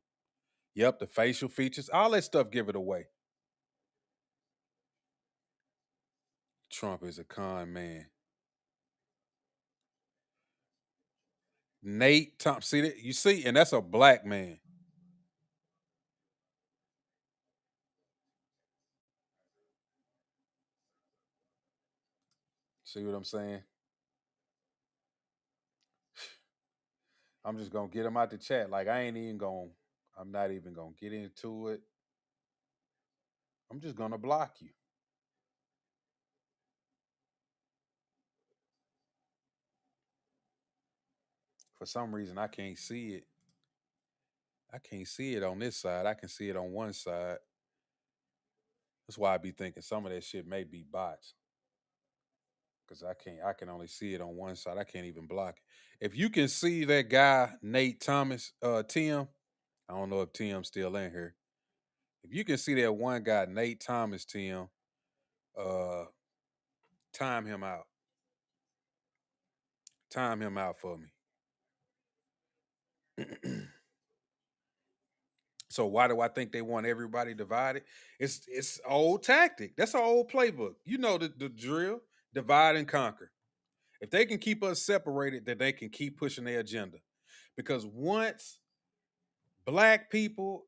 Yep, the facial features, all that stuff, give it away. Trump is a con man. Nate Tom, see that? You see, and that's a black man. See what I'm saying? I'm just gonna get him out the chat. Like I'm not even gonna get into it. I'm just gonna block you. For some reason, I can't see it. I can't see it on this side. I can see it on one side. That's why I be thinking some of that shit may be bots. Cause I can only see it on one side. I can't even block it. If you can see that guy, Nate Thomas, Tim, I don't know if Tim's still in here. If you can see that one guy, Nate Thomas, Tim, uh, time him out. Time him out for me. So why do I think they want everybody divided? It's old tactic. That's an old playbook. You know the drill. Divide and conquer. If they can keep us separated, then they can keep pushing their agenda. Because once black people,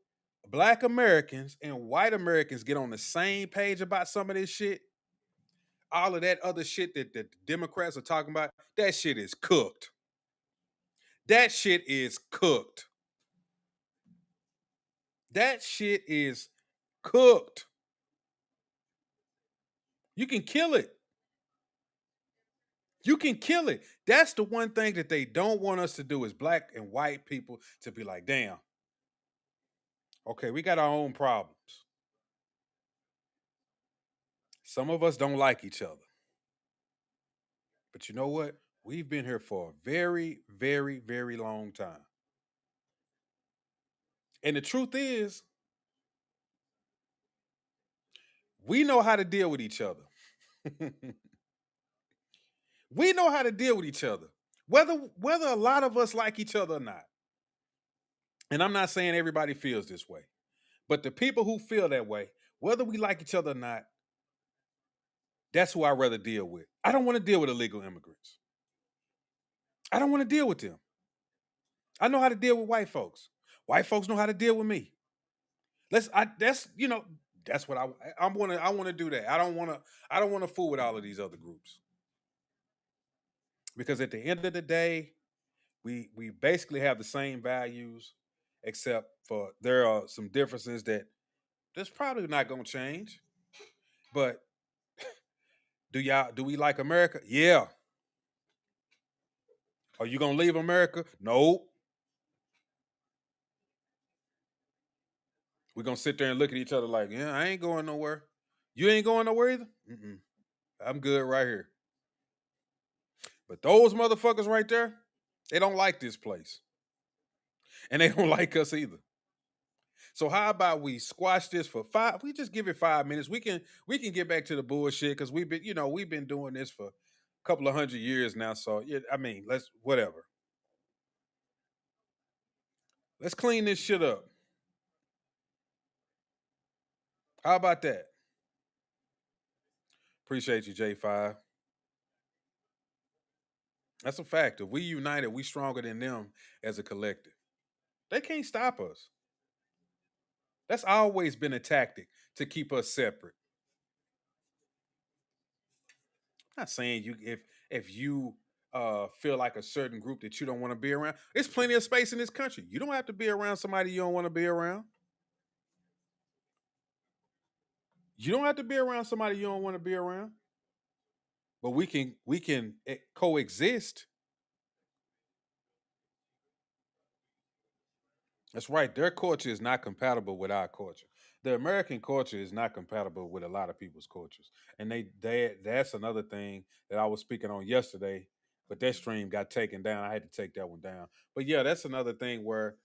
black Americans, and white Americans get on the same page about some of this shit, all of that other shit that the Democrats are talking about, that shit is cooked. That shit is cooked. That shit is cooked. You can kill it. You can kill it. That's the one thing that they don't want us to do is black and white people to be like, damn, okay, we got our own problems. Some of us don't like each other. But you know what? We've been here for a very, very, very long time. And the truth is, we know how to deal with each other. We know how to deal with each other. Whether a lot of us like each other or not. And I'm not saying everybody feels this way. But the people who feel that way, whether we like each other or not, that's who I'd rather deal with. I don't want to deal with illegal immigrants. I don't want to deal with them. I know how to deal with white folks. White folks know how to deal with me. That's what I want to do that. I don't want to fool with all of these other groups. Because at the end of the day, we basically have the same values, except for there are some differences that's probably not gonna change. But do we like America? Yeah. Are you gonna leave America? No. We're gonna sit there and look at each other like, yeah, I ain't going nowhere. You ain't going nowhere either? Mm-mm. I'm good right here. But those motherfuckers right there, they don't like this place. And they don't like us either. So how about we squash this for 5? We just give it 5 minutes. We can get back to the bullshit because we've been doing this for a couple of 100 years now. So yeah, I mean, let's whatever. Let's clean this shit up. How about that? Appreciate you, J5. That's a fact. If we united, we stronger than them as a collective. They can't stop us. That's always been a tactic to keep us separate. I'm not saying if you feel like a certain group that you don't want to be around. There's plenty of space in this country. You don't have to be around somebody you don't want to be around. You don't have to be around somebody you don't want to be around. But we can coexist. That's right. Their culture is not compatible with our culture. The American culture is not compatible with a lot of people's cultures, and that's another thing that I was speaking on yesterday. But that stream got taken down. I had to take that one down. But yeah, that's another thing where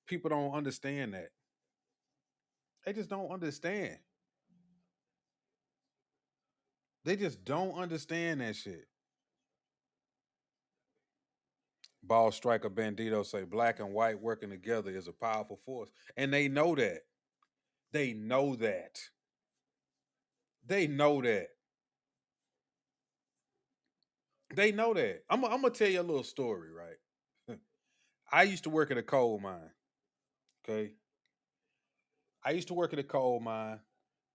people don't understand that. They just don't understand. They just don't understand that shit. Ball striker bandito say black and white working together is a powerful force, and they know that. They know that. They know that. They know that. I'm gonna tell you a little story, right? I used to work at a coal mine. Okay, I used to work at a coal mine.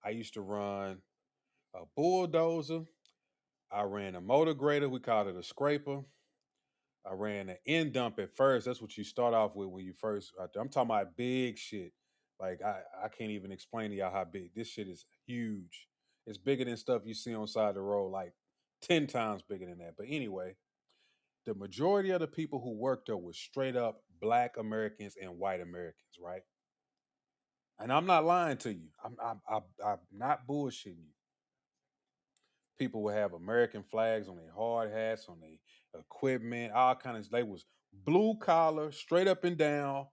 I used to run a bulldozer. I ran a motor grader. We called it a scraper. I ran an end dump at first. That's what you start off with when you first out there. I'm talking about big shit. Like I can't even explain to y'all how big this shit is. Huge. It's bigger than stuff you see on side the road, like 10 times bigger than that. But anyway, the majority of the people who worked there were straight up black Americans and white Americans, right? And I'm not lying to you. I'm not bullshitting you. People would have American flags on their hard hats, on their equipment, all kinds. They was blue collar, straight up and down,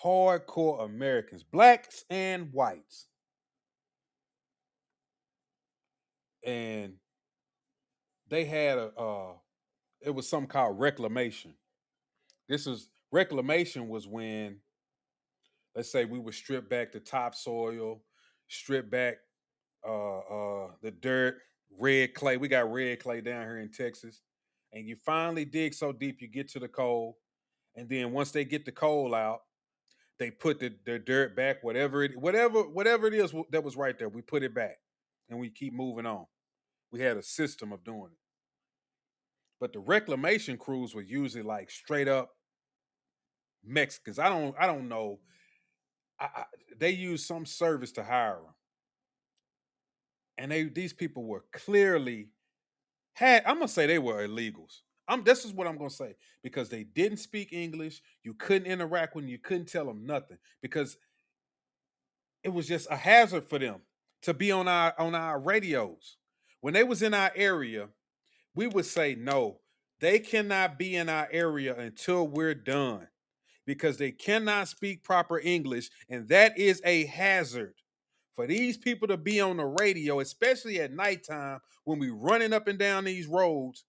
hardcore Americans, blacks and whites. And they had it was something called reclamation. This was reclamation was when, let's say, we would strip back the topsoil, strip back the dirt, red clay. We got red clay down here in Texas. And you finally dig so deep you get to the coal. And then once they get the coal out, they put the dirt back, whatever it is that was right there. We put it back and we keep moving on. We had a system of doing it. But the reclamation crews were usually like straight up Mexicans. I don't know. They used some service to hire them, and these people were clearly had. I'm gonna say they were illegals. This is what I'm gonna say because they didn't speak English. You couldn't interact with them. You couldn't tell them nothing because it was just a hazard for them to be on our radios. When they was in our area, we would say no. They cannot be in our area until we're done because they cannot speak proper English, and that is a hazard for these people to be on the radio, especially at nighttime when we running up and down these roads.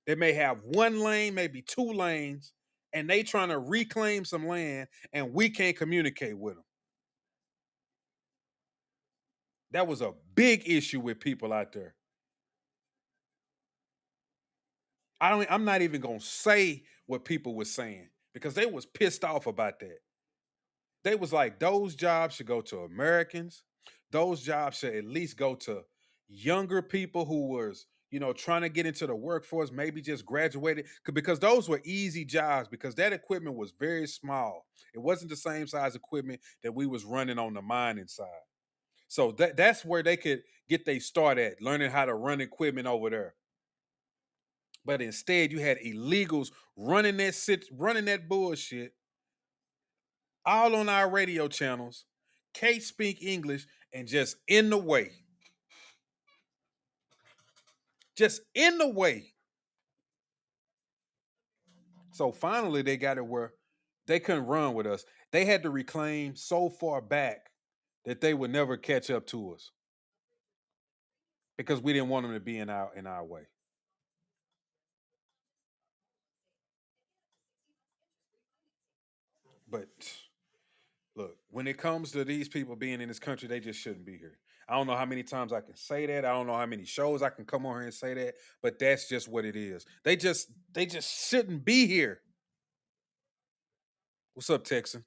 They may have one lane, maybe two lanes, and they trying to reclaim some land, and we can't communicate with them. That was a big issue with people out there. I'm not even gonna say what people were saying because they was pissed off about that. They was like, those jobs should go to Americans. Those jobs should at least go to younger people who was, trying to get into the workforce, maybe just graduated. Because those were easy jobs because that equipment was very small. It wasn't the same size equipment that we was running on the mining side. So that's where they could get their start at, learning how to run equipment over there. But instead, you had illegals running that bullshit all on our radio channels, can't speak English, and just in the way. Just in the way. So finally, they got it where they couldn't run with us. They had to reclaim so far back that they would never catch up to us because we didn't want them to be in our way. But look, when it comes to these people being in this country, they just shouldn't be here. I don't know how many times I can say that. I don't know how many shows I can come on here and say that, but that's just what it is. They just shouldn't be here. What's up, Texan?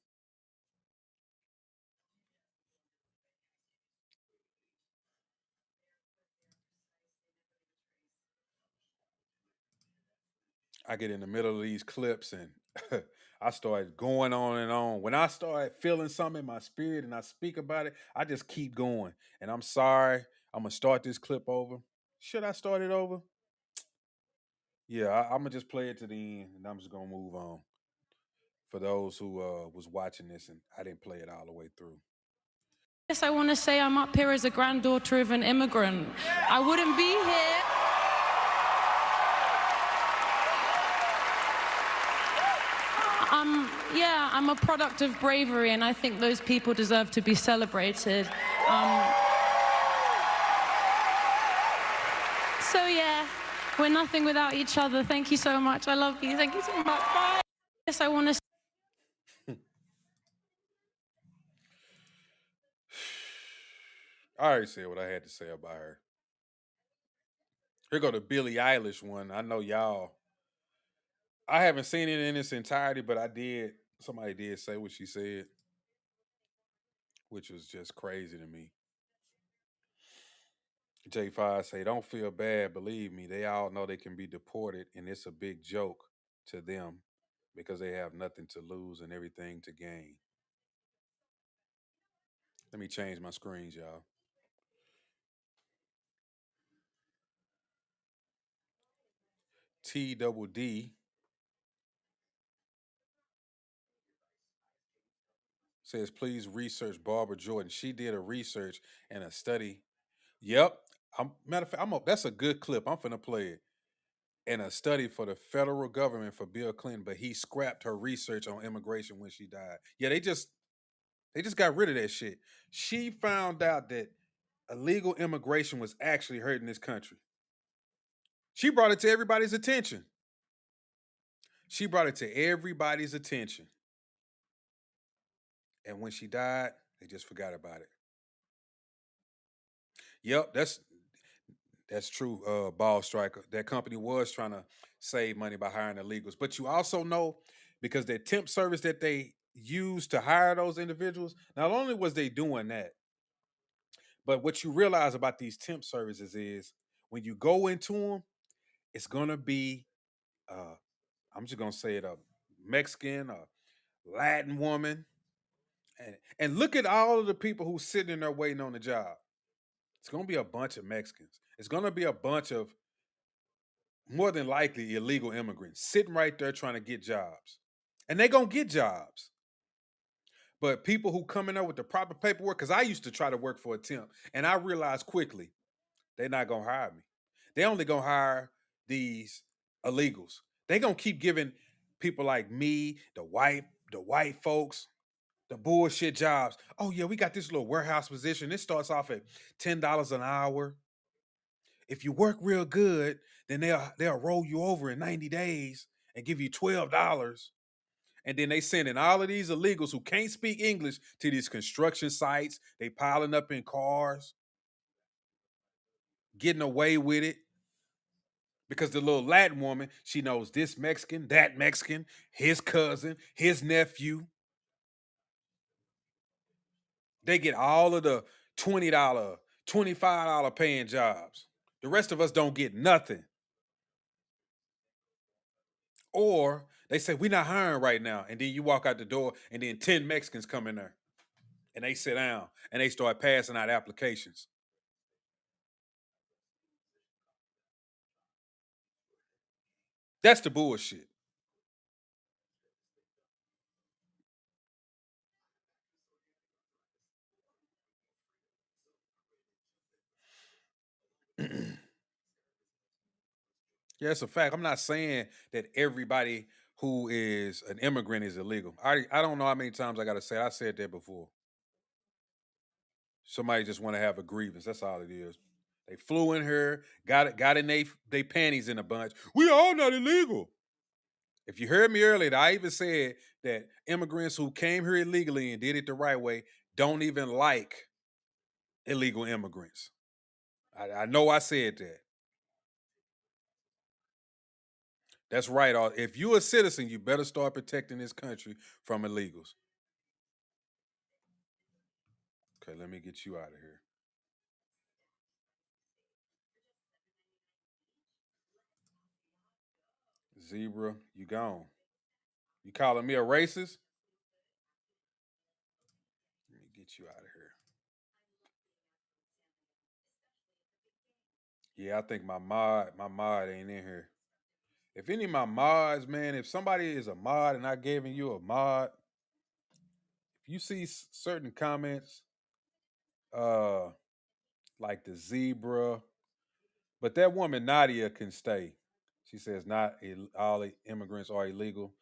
I get in the middle of these clips and I start going on and on. When I start feeling something in my spirit and I speak about it, I just keep going. And I'm sorry. I'm gonna start this clip over. Should I start it over? Yeah, I'm gonna just play it to the end, and I'm just gonna move on. For those who was watching this, and I didn't play it all the way through. Yes, I want to say I'm up here as a granddaughter of an immigrant. I wouldn't be here. I'm a product of bravery, and I think those people deserve to be celebrated. So yeah, we're nothing without each other. Thank you so much. I love you. Thank you so much. Bye. Yes, I want to. I already said what I had to say about her. Here go the Billie Eilish one. I know y'all. I haven't seen it in its entirety, but I did. Somebody did say what she said, which was just crazy to me. J5 say, don't feel bad. Believe me, they all know they can be deported, and it's a big joke to them because they have nothing to lose and everything to gain. Let me change my screens, y'all. T double D says, please research Barbara Jordan. She did a research and a study. Yep. Matter of fact, that's a good clip. I'm finna play it. And a study for the federal government for Bill Clinton, but he scrapped her research on immigration when she died. Yeah, they just got rid of that shit. She found out that illegal immigration was actually hurting this country. She brought it to everybody's attention. She brought it to everybody's attention. And when she died, they just forgot about it. Yep, That's true, Ball Striker. That company was trying to save money by hiring illegals. But you also know, because that temp service that they used to hire those individuals, not only was they doing that, but what you realize about these temp services is when you go into them, it's gonna be, I'm just gonna say it, a Mexican, a Latin woman, and look at all of the people who's sitting in there waiting on the job. It's gonna be a bunch of Mexicans. It's gonna be a bunch of, more than likely, illegal immigrants sitting right there trying to get jobs, and they're gonna get jobs. But people who come in there with the proper paperwork, because I used to try to work for a temp, and I realized quickly they're not gonna hire me. They only gonna hire these illegals. They gonna keep giving people like me, the white folks, the bullshit jobs. Oh yeah, we got this little warehouse position. It starts off at $10 an hour. If you work real good, then they'll roll you over in 90 days and give you $12. And then they sending all of these illegals who can't speak English to these construction sites. They piling up in cars, getting away with it. Because the little Latin woman, she knows this Mexican, that Mexican, his cousin, his nephew. They get all of the $20, $25 paying jobs. The rest of us don't get nothing. Or they say, we're not hiring right now. And then you walk out the door and then 10 Mexicans come in there. And they sit down and they start passing out applications. That's the bullshit. Yeah, it's a fact. I'm not saying that everybody who is an immigrant is illegal. I don't know how many times I got to say it. I said that before. Somebody just want to have a grievance. That's all it is. They flew in here, got in they panties in a bunch. We all not illegal. If you heard me earlier, I even said that immigrants who came here illegally and did it the right way don't even like illegal immigrants. I know I said that. That's right. If you're a citizen, you better start protecting this country from illegals. Okay, let me get you out of here. Zebra, you gone. You calling me a racist? Let me get you out of here. Yeah, I think my mod ain't in here. If any of my mods, man, if somebody is a mod and I giving you a mod, if you see certain comments, uh, like the zebra, but that woman Nadia can stay. She says not all immigrants are illegal.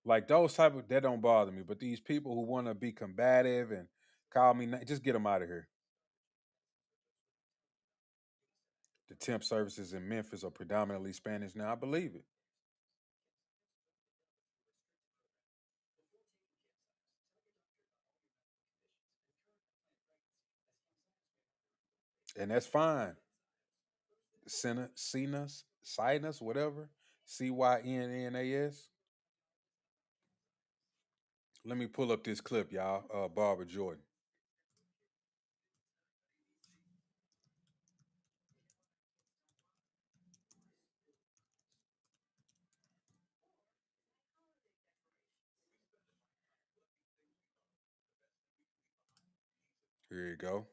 Like those type of, that don't bother me. But these people who want to be combative and call me, just get them out of here. The temp services in Memphis are predominantly Spanish now. I believe it. And that's fine. Sinus, whatever. Cynnas. Let me pull up this clip, y'all. Barbara Jordan. Here you go.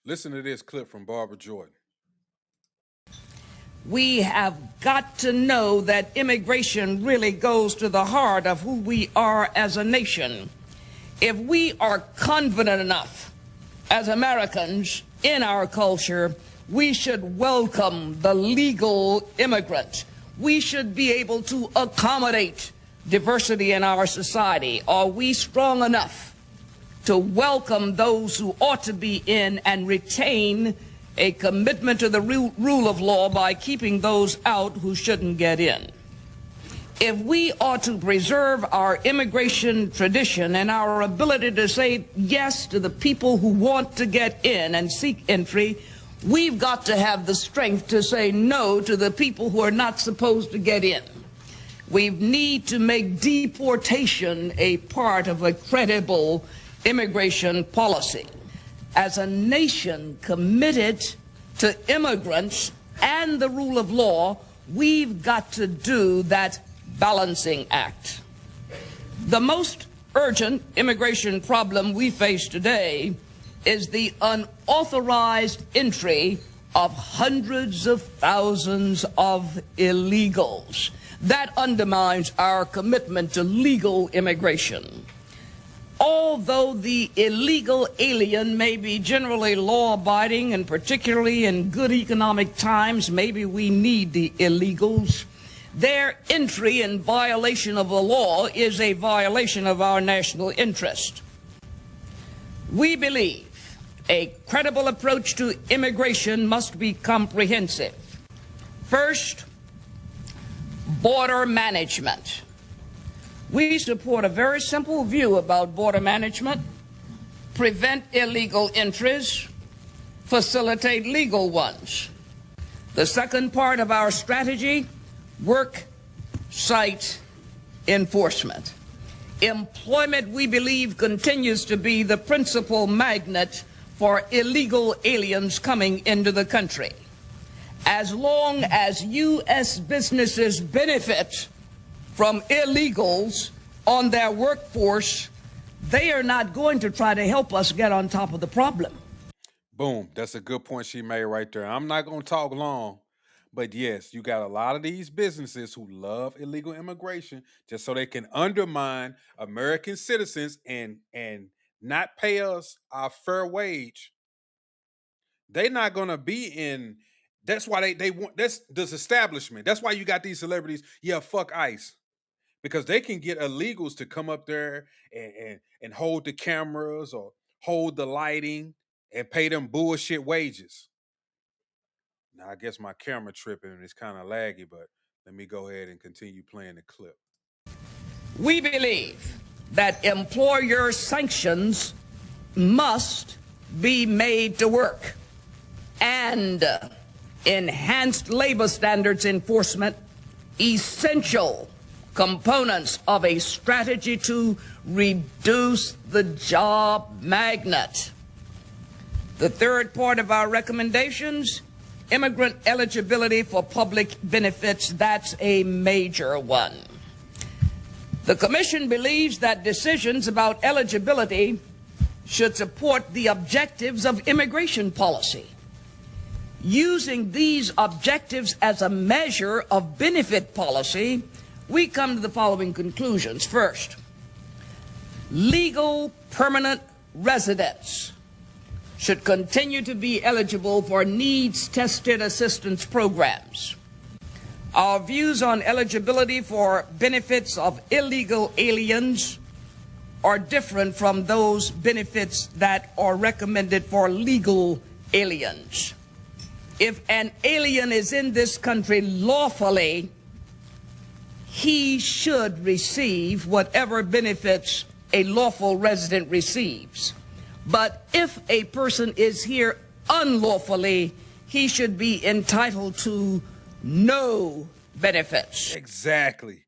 Listen to this clip from Barbara Jordan. We have got to know that immigration really goes to the heart of who we are as a nation. If we are confident enough as Americans in our culture, we should welcome the legal immigrant. We should be able to accommodate diversity in our society. Are we strong enough to welcome those who ought to be in and retain a commitment to the rule of law by keeping those out who shouldn't get in? If we are to preserve our immigration tradition and our ability to say yes to the people who want to get in and seek entry, We've got to have the strength to say no to the people who are not supposed to get in. We need to make deportation a part of a credible immigration policy. As a nation committed to immigrants and the rule of law, we've got to do that balancing act. The most urgent immigration problem we face today is the unauthorized entry of hundreds of thousands of illegals. That undermines our commitment to legal immigration. Although the illegal alien may be generally law-abiding, and particularly in good economic times, maybe we need the illegals, their entry in violation of the law is a violation of our national interest. We believe a credible approach to immigration must be comprehensive. First, border management. We support a very simple view about border management: prevent illegal entries, facilitate legal ones. The second part of our strategy, work site enforcement. Employment, we believe, continues to be the principal magnet for illegal aliens coming into the country. As long as U.S. businesses benefit from illegals on their workforce, they are not going to try to help us get on top of the problem. Boom. That's a good point she made right there. I'm not going to talk long, but yes, you got a lot of these businesses who love illegal immigration just so they can undermine American citizens and not pay us our fair wage. They're not going to be in. That's why they want this establishment. That's why you got these celebrities. Yeah, fuck ICE. Because they can get illegals to come up there and hold the cameras or hold the lighting and pay them bullshit wages. Now I guess my camera tripping and it's kind of laggy, but let me go ahead and continue playing the clip. We believe that employer sanctions must be made to work, and enhanced labor standards enforcement essential components of a strategy to reduce the job magnet. The third part of our recommendations, immigrant eligibility for public benefits, that's a major one. The Commission believes that decisions about eligibility should support the objectives of immigration policy. Using these objectives as a measure of benefit policy, we come to the following conclusions. First, legal permanent residents should continue to be eligible for needs-tested assistance programs. Our views on eligibility for benefits of illegal aliens are different from those benefits that are recommended for legal aliens. If an alien is in this country lawfully, he should receive whatever benefits a lawful resident receives. But if a person is here unlawfully, he should be entitled to no benefits. Exactly.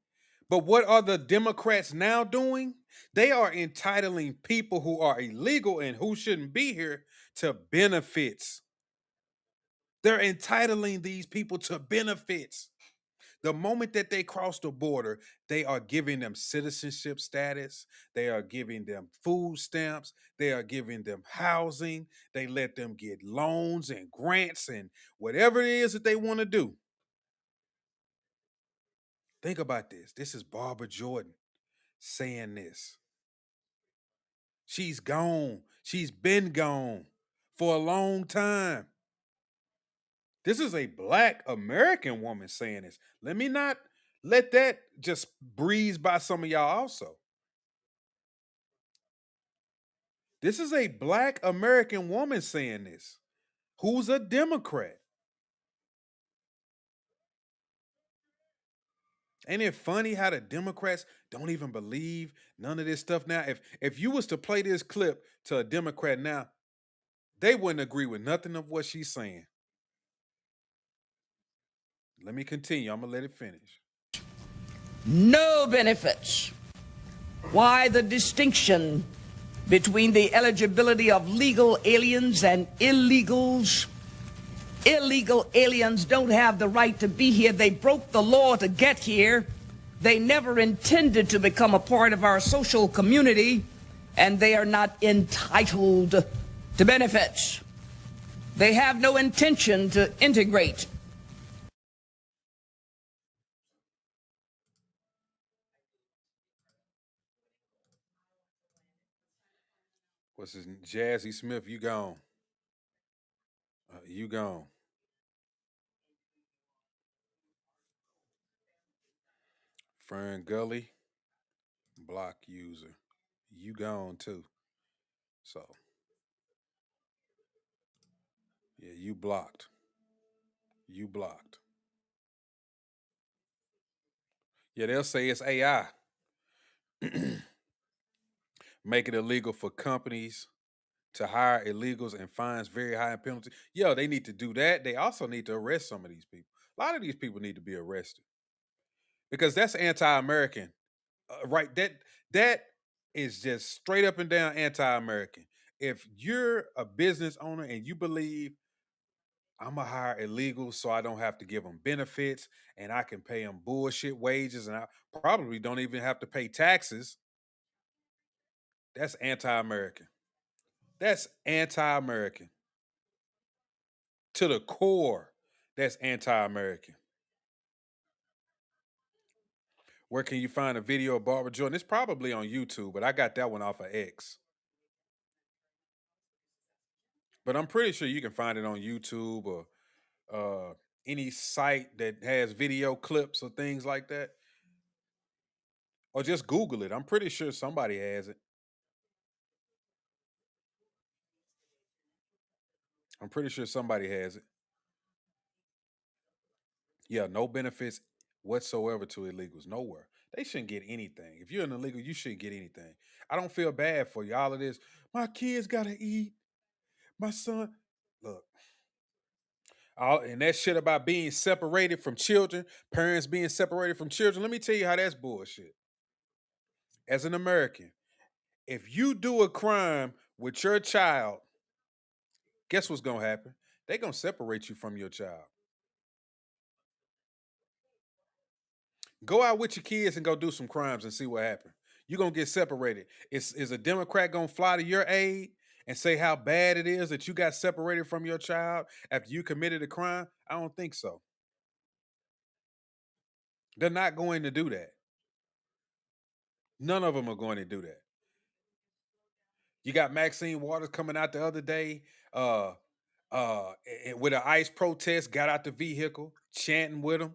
But what are the Democrats now doing? They are entitling people who are illegal and who shouldn't be here to benefits. They're entitling these people to benefits. The moment that they cross the border, they are giving them citizenship status. They are giving them food stamps. They are giving them housing. They let them get loans and grants and whatever it is that they want to do. Think about this. This is Barbara Jordan saying this. She's gone. She's been gone for a long time. This is a Black American woman saying this. Let me not let that just breeze by some of y'all also. This is a Black American woman saying this, who's a Democrat. Ain't it funny how the Democrats don't even believe none of this stuff now? If you was to play this clip to a Democrat now, they wouldn't agree with nothing of what she's saying. Let me continue. I'm going to let it finish. No benefits. Why the distinction between the eligibility of legal aliens and illegals? Illegal aliens don't have the right to be here. They broke the law to get here. They never intended to become a part of our social community, and they are not entitled to benefits. They have no intention to integrate. What's his Jazzy Smith? You gone. You gone. Fern Gully, block user. You gone too. So, yeah, you blocked. You blocked. Yeah, they'll say it's AI. Make it illegal for companies to hire illegals and fines very high in penalties. Yo, they need to do that. They also need to arrest some of these people. A lot of these people need to be arrested because that's anti-American, right? That is just straight up and down anti-American. If you're a business owner and you believe I'm gonna hire illegals so I don't have to give them benefits and I can pay them bullshit wages and I probably don't even have to pay taxes, that's anti-American. That's anti-American. To the core, that's anti-American. Where can you find a video of Barbara Jordan? It's probably on YouTube, but I got that one off of X. But I'm pretty sure you can find it on YouTube or any site that has video clips or things like that. Or just Google it. I'm pretty sure somebody has it. I'm pretty sure somebody has it. Yeah, no benefits whatsoever to illegals. Nowhere. They shouldn't get anything. If you're an illegal, you shouldn't get anything. I don't feel bad for you. All of this, my kids gotta eat. My son, look, and that shit about being separated from children, parents being separated from children. Let me tell you how that's bullshit. As an American, if you do a crime with your child, guess what's gonna happen? They're gonna separate you from your child. Go out with your kids and go do some crimes and see what happens. You're gonna get separated. Is a Democrat gonna fly to your aid and say how bad it is that you got separated from your child after you committed a crime? I don't think so. They're not going to do that. None of them are going to do that. You got Maxine Waters coming out the other day uh, with an ICE protest, got out the vehicle, chanting with them.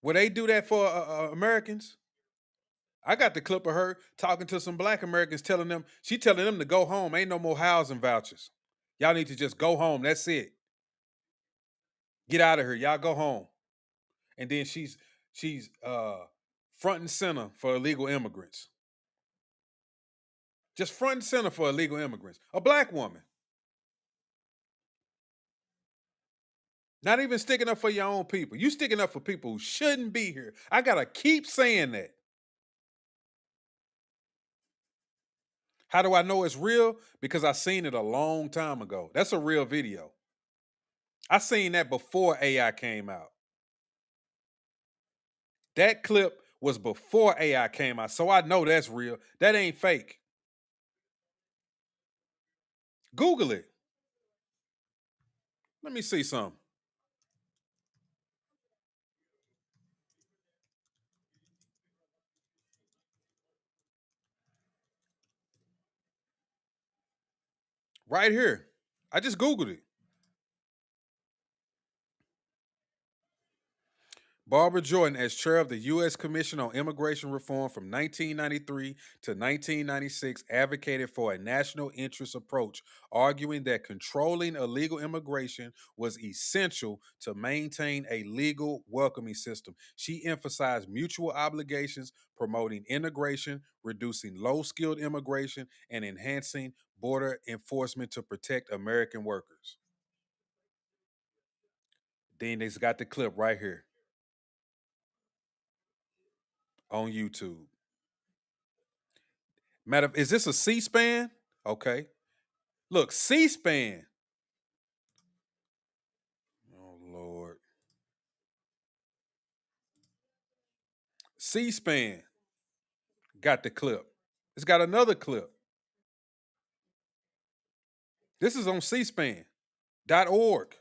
Will they do that for Americans? I got the clip of her talking to some black Americans, telling them to go home. Ain't no more housing vouchers. Y'all need to just go home. That's it. Get out of here. Y'all go home. And then she's front and center for illegal immigrants. Just front and center for illegal immigrants. A black woman. Not even sticking up for your own people. You sticking up for people who shouldn't be here. I gotta keep saying that. How do I know it's real? Because I seen it a long time ago. That's a real video. I seen that before AI came out. That clip was before AI came out, so I know that's real. That ain't fake. Google it. Let me see something. Right here. I just Googled it. Barbara Jordan, as chair of the U.S. Commission on Immigration Reform from 1993 to 1996, advocated for a national interest approach, arguing that controlling illegal immigration was essential to maintain a legal welcoming system. She emphasized mutual obligations, promoting integration, reducing low skilled immigration, and enhancing border enforcement to protect American workers. Then they's got the clip right here on YouTube. Is this a C-SPAN? Okay. Look, C-SPAN. Oh, Lord. C-SPAN got the clip. It's got another clip. This is on C-SPAN.org.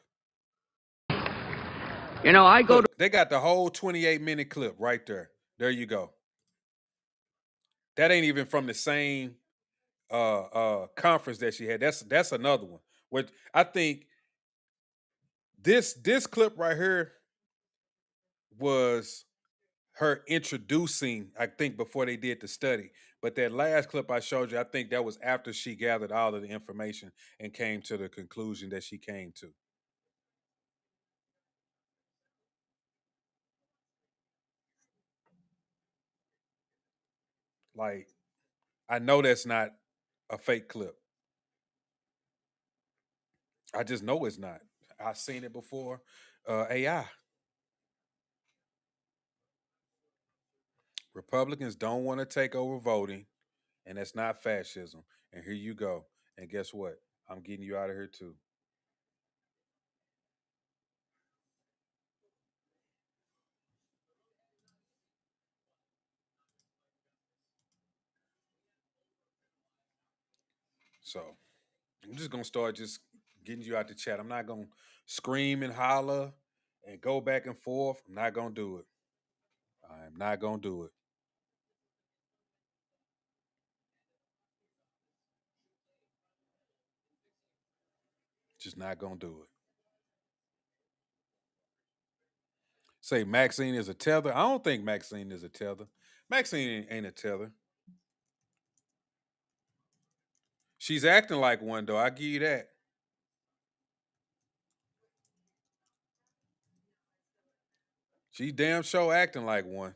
You know, I go Look, they got the whole 28-minute clip right there. There you go. That ain't even from the same conference that she had. That's another one. What I think this clip right here was her introducing, I think, before they did the study. But that last clip I showed you, I think that was after she gathered all of the information and came to the conclusion that she came to. Like, I know that's not a fake clip. I just know it's not. I've seen it before. AI. Republicans don't want to take over voting, and that's not fascism. And here you go. And guess what? I'm getting you out of here too. So I'm just gonna start just getting you out the chat. I'm not gonna scream and holler and go back and forth. I'm not gonna do it. I'm not gonna do it. Just not gonna do it. Say Maxine is a tether. I don't think Maxine is a tether. Maxine ain't a tether. She's acting like one though. I give you that. She damn sure acting like one.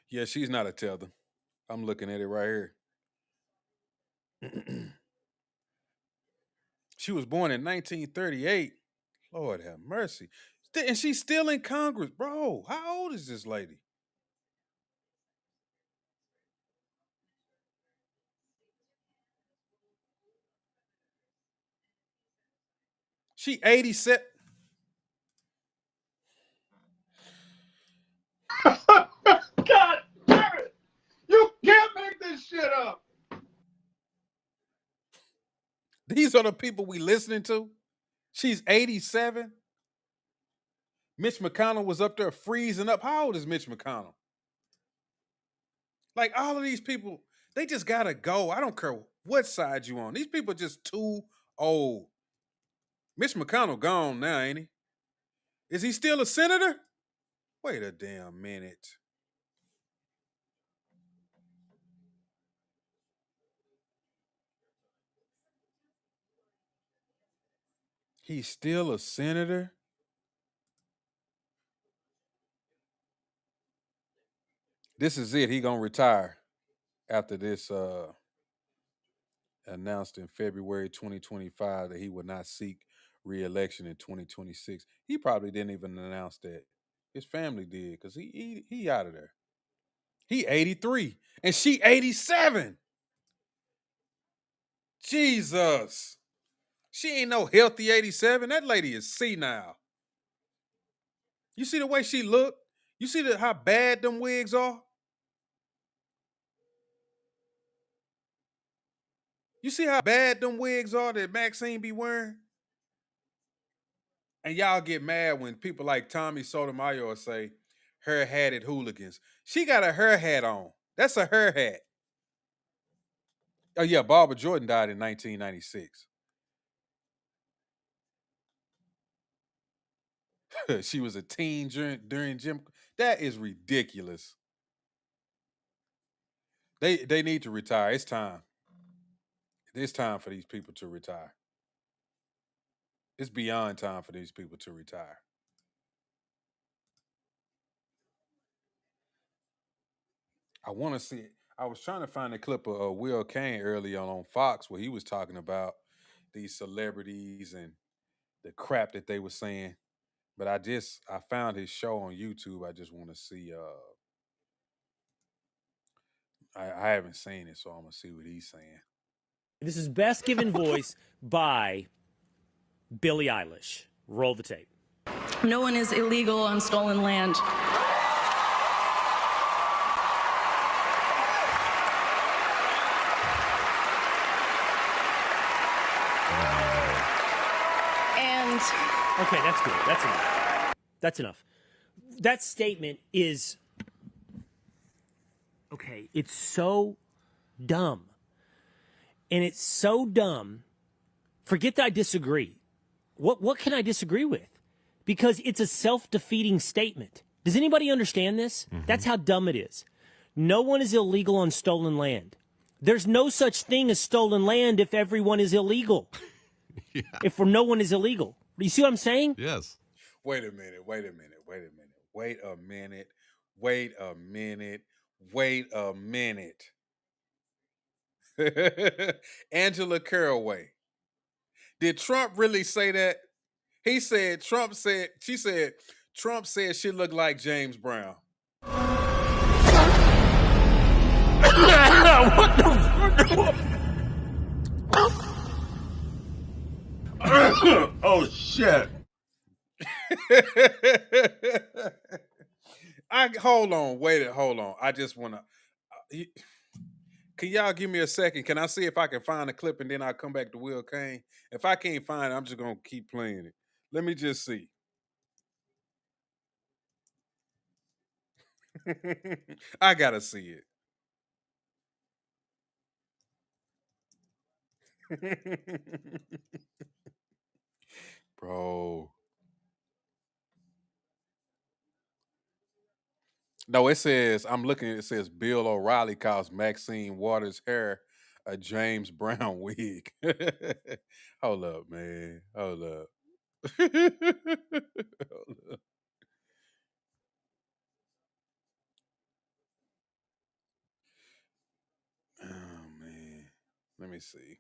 Yeah, she's not a tether. I'm looking at it right here. She was born in 1938. Lord have mercy. And she's still in Congress, bro. How old is this lady? She 87. God damn it! You can't make this shit up. These are the people we listening to. She's 87. Mitch McConnell was up there freezing up. How old is Mitch McConnell? Like all of these people, they just gotta go. I don't care what side you on. These people are just too old. Mitch McConnell gone now, ain't he? Is he still a senator? Wait a damn minute. He's still a senator? This is it. He gonna retire after this announced in February 2025 that he would not seek re-election in 2026. He probably didn't even announce that. His family did because he out of there. He 83 and she 87. Jesus. She ain't no healthy 87. That lady is senile. You see the way she look? You see how bad them wigs are? You see how bad them wigs are that Maxine be wearing? And y'all get mad when people like Tommy Sotomayor say her hatted hooligans. She got a her hat on. That's a her hat. Oh yeah, Barbara Jordan died in 1996. She was a teen during Jim. That is ridiculous. They need to retire. It's time. It's time for these people to retire. It's beyond time for these people to retire. I want to see it. I was trying to find a clip of Will Kane early on Fox where he was talking about these celebrities and the crap that they were saying. But I found his show on YouTube. I just want to see. I haven't seen it, so I'm gonna see what he's saying. This is Best Given Voice by Billie Eilish. Roll the tape. No one is illegal on stolen land. And okay, that's good. That's enough. That's enough. That statement is okay. It's so dumb. And it's so dumb. Forget that I disagree. What can I disagree with? Because it's a self-defeating statement. Does anybody understand this? Mm-hmm. That's how dumb it is. No one is illegal on stolen land. There's no such thing as stolen land if everyone is illegal. Yeah. If no one is illegal. You see what I'm saying? Yes. Wait a minute. Wait a minute. Wait a minute. Wait a minute. Wait a minute. Wait a minute. Angela Caraway. Did Trump really say that? She said Trump said she looked like James Brown. What the? Oh shit. Hold on. I just want to. Can y'all give me a second? Can I see if I can find a clip and then I'll come back to Will Kane? If I can't find it, I'm just gonna keep playing it. Let me just see. I gotta see it. Bro. No, it says, it says Bill O'Reilly calls Maxine Waters' hair a James Brown wig. Hold up, man. Hold up. Hold up. Oh, man. Let me see.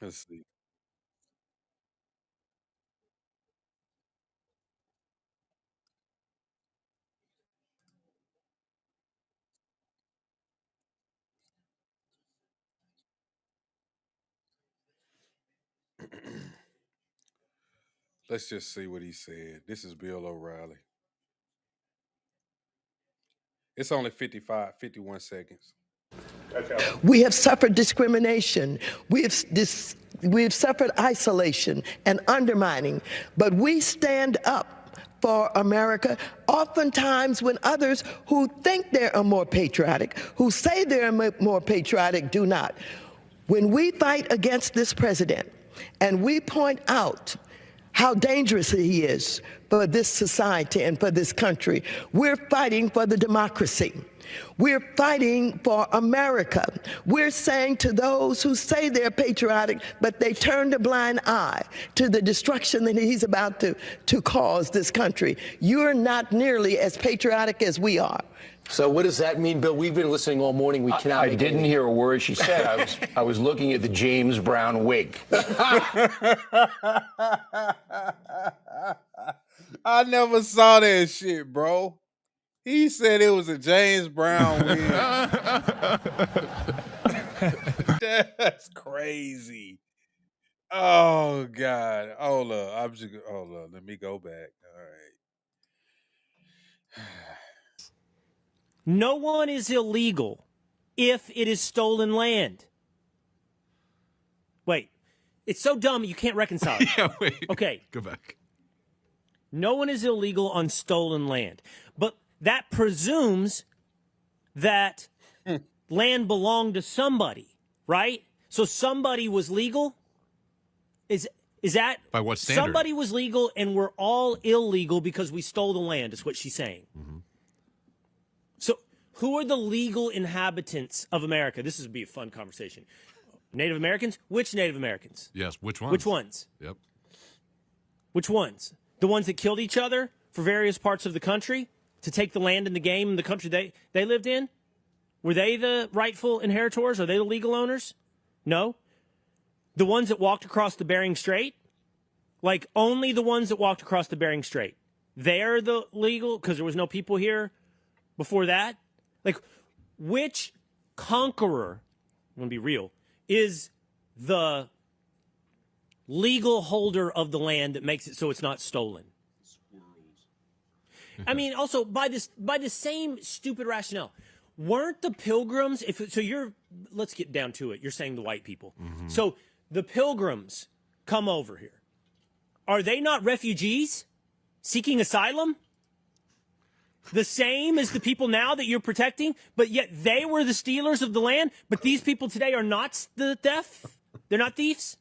Let's see. Let's just see what he said. This is Bill O'Reilly. It's only 51 seconds. We have suffered discrimination. We have suffered isolation and undermining, but we stand up for America, oftentimes when others who think they are more patriotic, who say they're more patriotic, do not. When we fight against this president and we point out how dangerous he is for this society and for this country, we're fighting for the democracy. We're fighting for America. We're saying to those who say they're patriotic, but they turn a blind eye to the destruction that he's about to cause this country. You're not nearly as patriotic as we are. So what does that mean, Bill? We've been listening all morning. We cannot. I didn't hear a word she said. I was looking at the James Brown wig. I never saw that shit, bro. He said it was a James Brown wig. That's crazy. Oh God. Hold up. Hold up. Let me go back. All right. No one is illegal if it is stolen land. Wait. It's so dumb you can't reconcile it. Yeah, wait. Okay. Go back. No one is illegal on stolen land. But that presumes that land belonged to somebody, right? So somebody was legal? Is that by what standard? Somebody was legal and we're all illegal because we stole the land, is what she's saying. Mm-hmm. So who are the legal inhabitants of America? This would be a fun conversation. Native Americans? Which Native Americans? Yes, which ones? Which ones? Yep. Which ones? The ones that killed each other for various parts of the country to take the land and the game and the country they lived in? Were they the rightful inheritors? Are they the legal owners? No. The ones that walked across the Bering Strait? Like, only the ones that walked across the Bering Strait. They're the legal, because there was no people here before that? Like, which conqueror, I'm going to be real, is the legal holder of the land that makes it so it's not stolen? I mean, also, by the same stupid rationale, weren't the Pilgrims, let's get down to it. You're saying the white people. Mm-hmm. So the Pilgrims come over here. Are they not refugees seeking asylum? The same as the people now that you're protecting, but yet they were the stealers of the land, but these people today are not the theft? They're not thieves?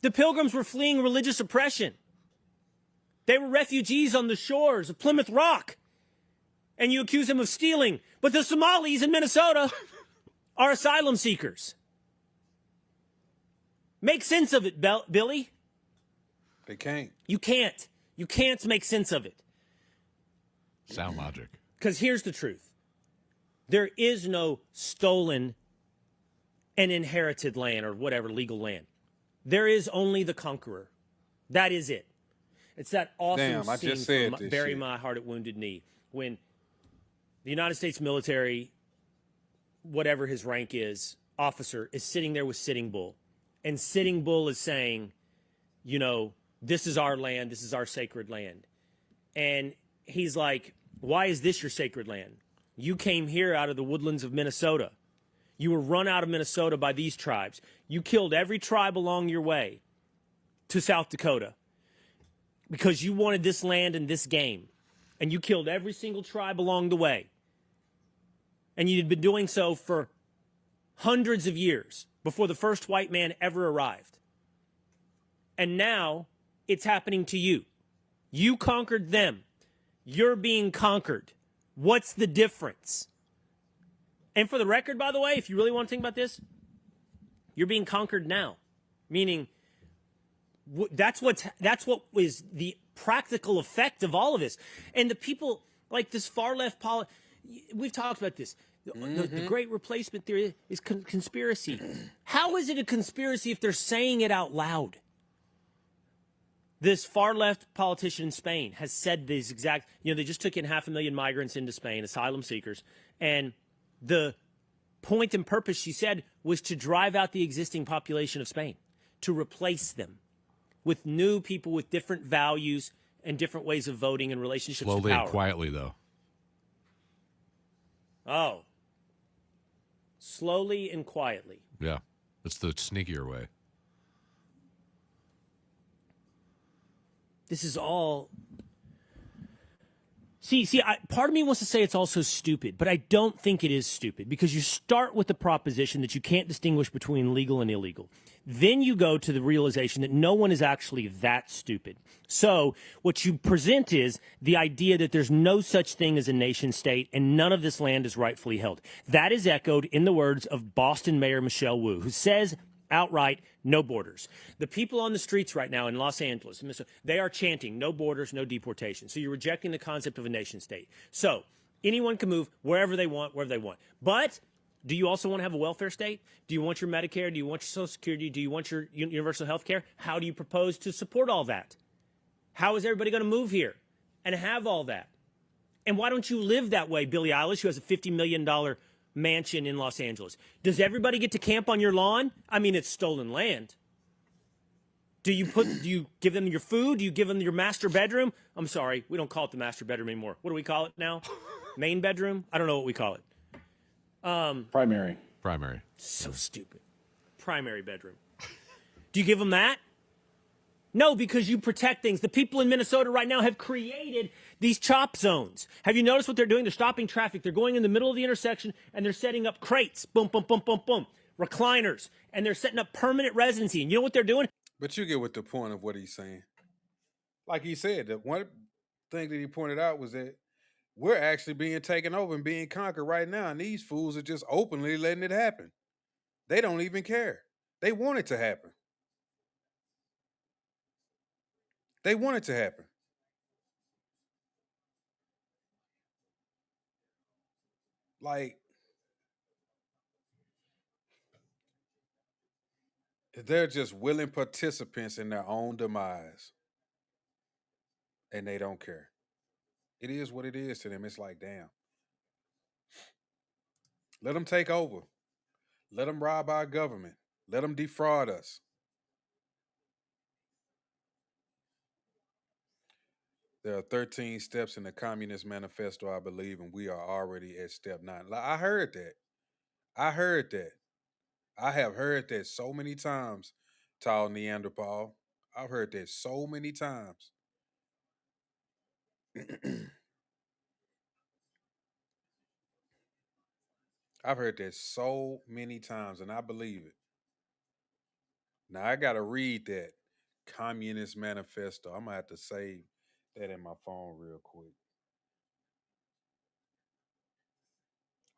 The Pilgrims were fleeing religious oppression. They were refugees on the shores of Plymouth Rock. And you accuse them of stealing. But the Somalis in Minnesota are asylum seekers. Make sense of it, Billy. They can't. You can't. You can't make sense of it. Sound logic. Because here's the truth. There is no stolen and inherited land or whatever legal land. There is only the conqueror. That is it. It's that awesome Damn, I scene just said from this Bury shit. My Heart at Wounded Knee when the United States military, whatever his rank is, officer, is sitting there with Sitting Bull. And Sitting Bull is saying, you know, this is our land, this is our sacred land. And he's like, why is this your sacred land? You came here out of the woodlands of Minnesota. You were run out of Minnesota by these tribes. You killed every tribe along your way to South Dakota because you wanted this land and this game. And you killed every single tribe along the way. And you'd been doing so for hundreds of years before the first white man ever arrived. And now it's happening to you. You conquered them. You're being conquered. What's the difference? And for the record, by the way, if you really want to think about this, you're being conquered now. Meaning, that's what is the practical effect of all of this. And the people, like this far left we've talked about this. The great replacement theory is conspiracy. How is it a conspiracy if they're saying it out loud? This far left politician in Spain has said these exact, they just took in 500,000 migrants into Spain, asylum seekers. And the point and purpose, she said, was to drive out the existing population of Spain, to replace them with new people with different values and different ways of voting and relationships Slowly to power. and quietly, though. Oh. Slowly and quietly. Yeah. It's the sneakier way. This is all... part of me wants to say it's also stupid, but I don't think it is stupid because you start with the proposition that you can't distinguish between legal and illegal. Then you go to the realization that no one is actually that stupid. So what you present is the idea that there's no such thing as a nation state and none of this land is rightfully held. That is echoed in the words of Boston Mayor Michelle Wu, who says outright, no borders. The people on the streets right now in Los Angeles, they are chanting, no borders, no deportation. So you're rejecting the concept of a nation state. So anyone can move wherever they want. But do you also want to have a welfare state? Do you want your Medicare? Do you want your Social Security? Do you want your universal health care? How do you propose to support all that? How is everybody going to move here and have all that? And why don't you live that way, Billie Eilish, who has a $50 million mansion in Los Angeles? Does everybody get to camp on your lawn? I mean, it's stolen land. Do you give them your food? Do you give them your master bedroom? I'm sorry, we don't call it the master bedroom anymore. What do we call it now? Main bedroom? I don't know what we call it. Primary. Primary. So stupid. Primary bedroom. Do you give them that? No, because you protect things. The people in Minnesota right now have created these chop zones. Have you noticed what they're doing? They're stopping traffic. They're going in the middle of the intersection and they're setting up crates. Boom, boom, boom, boom, boom. Recliners. And they're setting up permanent residency. And you know what they're doing? But you get what the point of what he's saying. Like he said, the one thing that he pointed out was that we're actually being taken over and being conquered right now. And these fools are just openly letting it happen. They don't even care. They want it to happen. They want it to happen. Like, they're just willing participants in their own demise. And they don't care. It is what it is to them. It's like, damn. Let them take over. Let them rob our government. Let them defraud us. There are 13 steps in the Communist Manifesto, I believe, and we are already at step 9. I heard that. I heard that. I have heard that so many times, tall Neanderthal. I've heard that so many times. I've heard that so many times, and I believe it. Now, I got to read that Communist Manifesto. I'm going to have to save that in my phone real quick.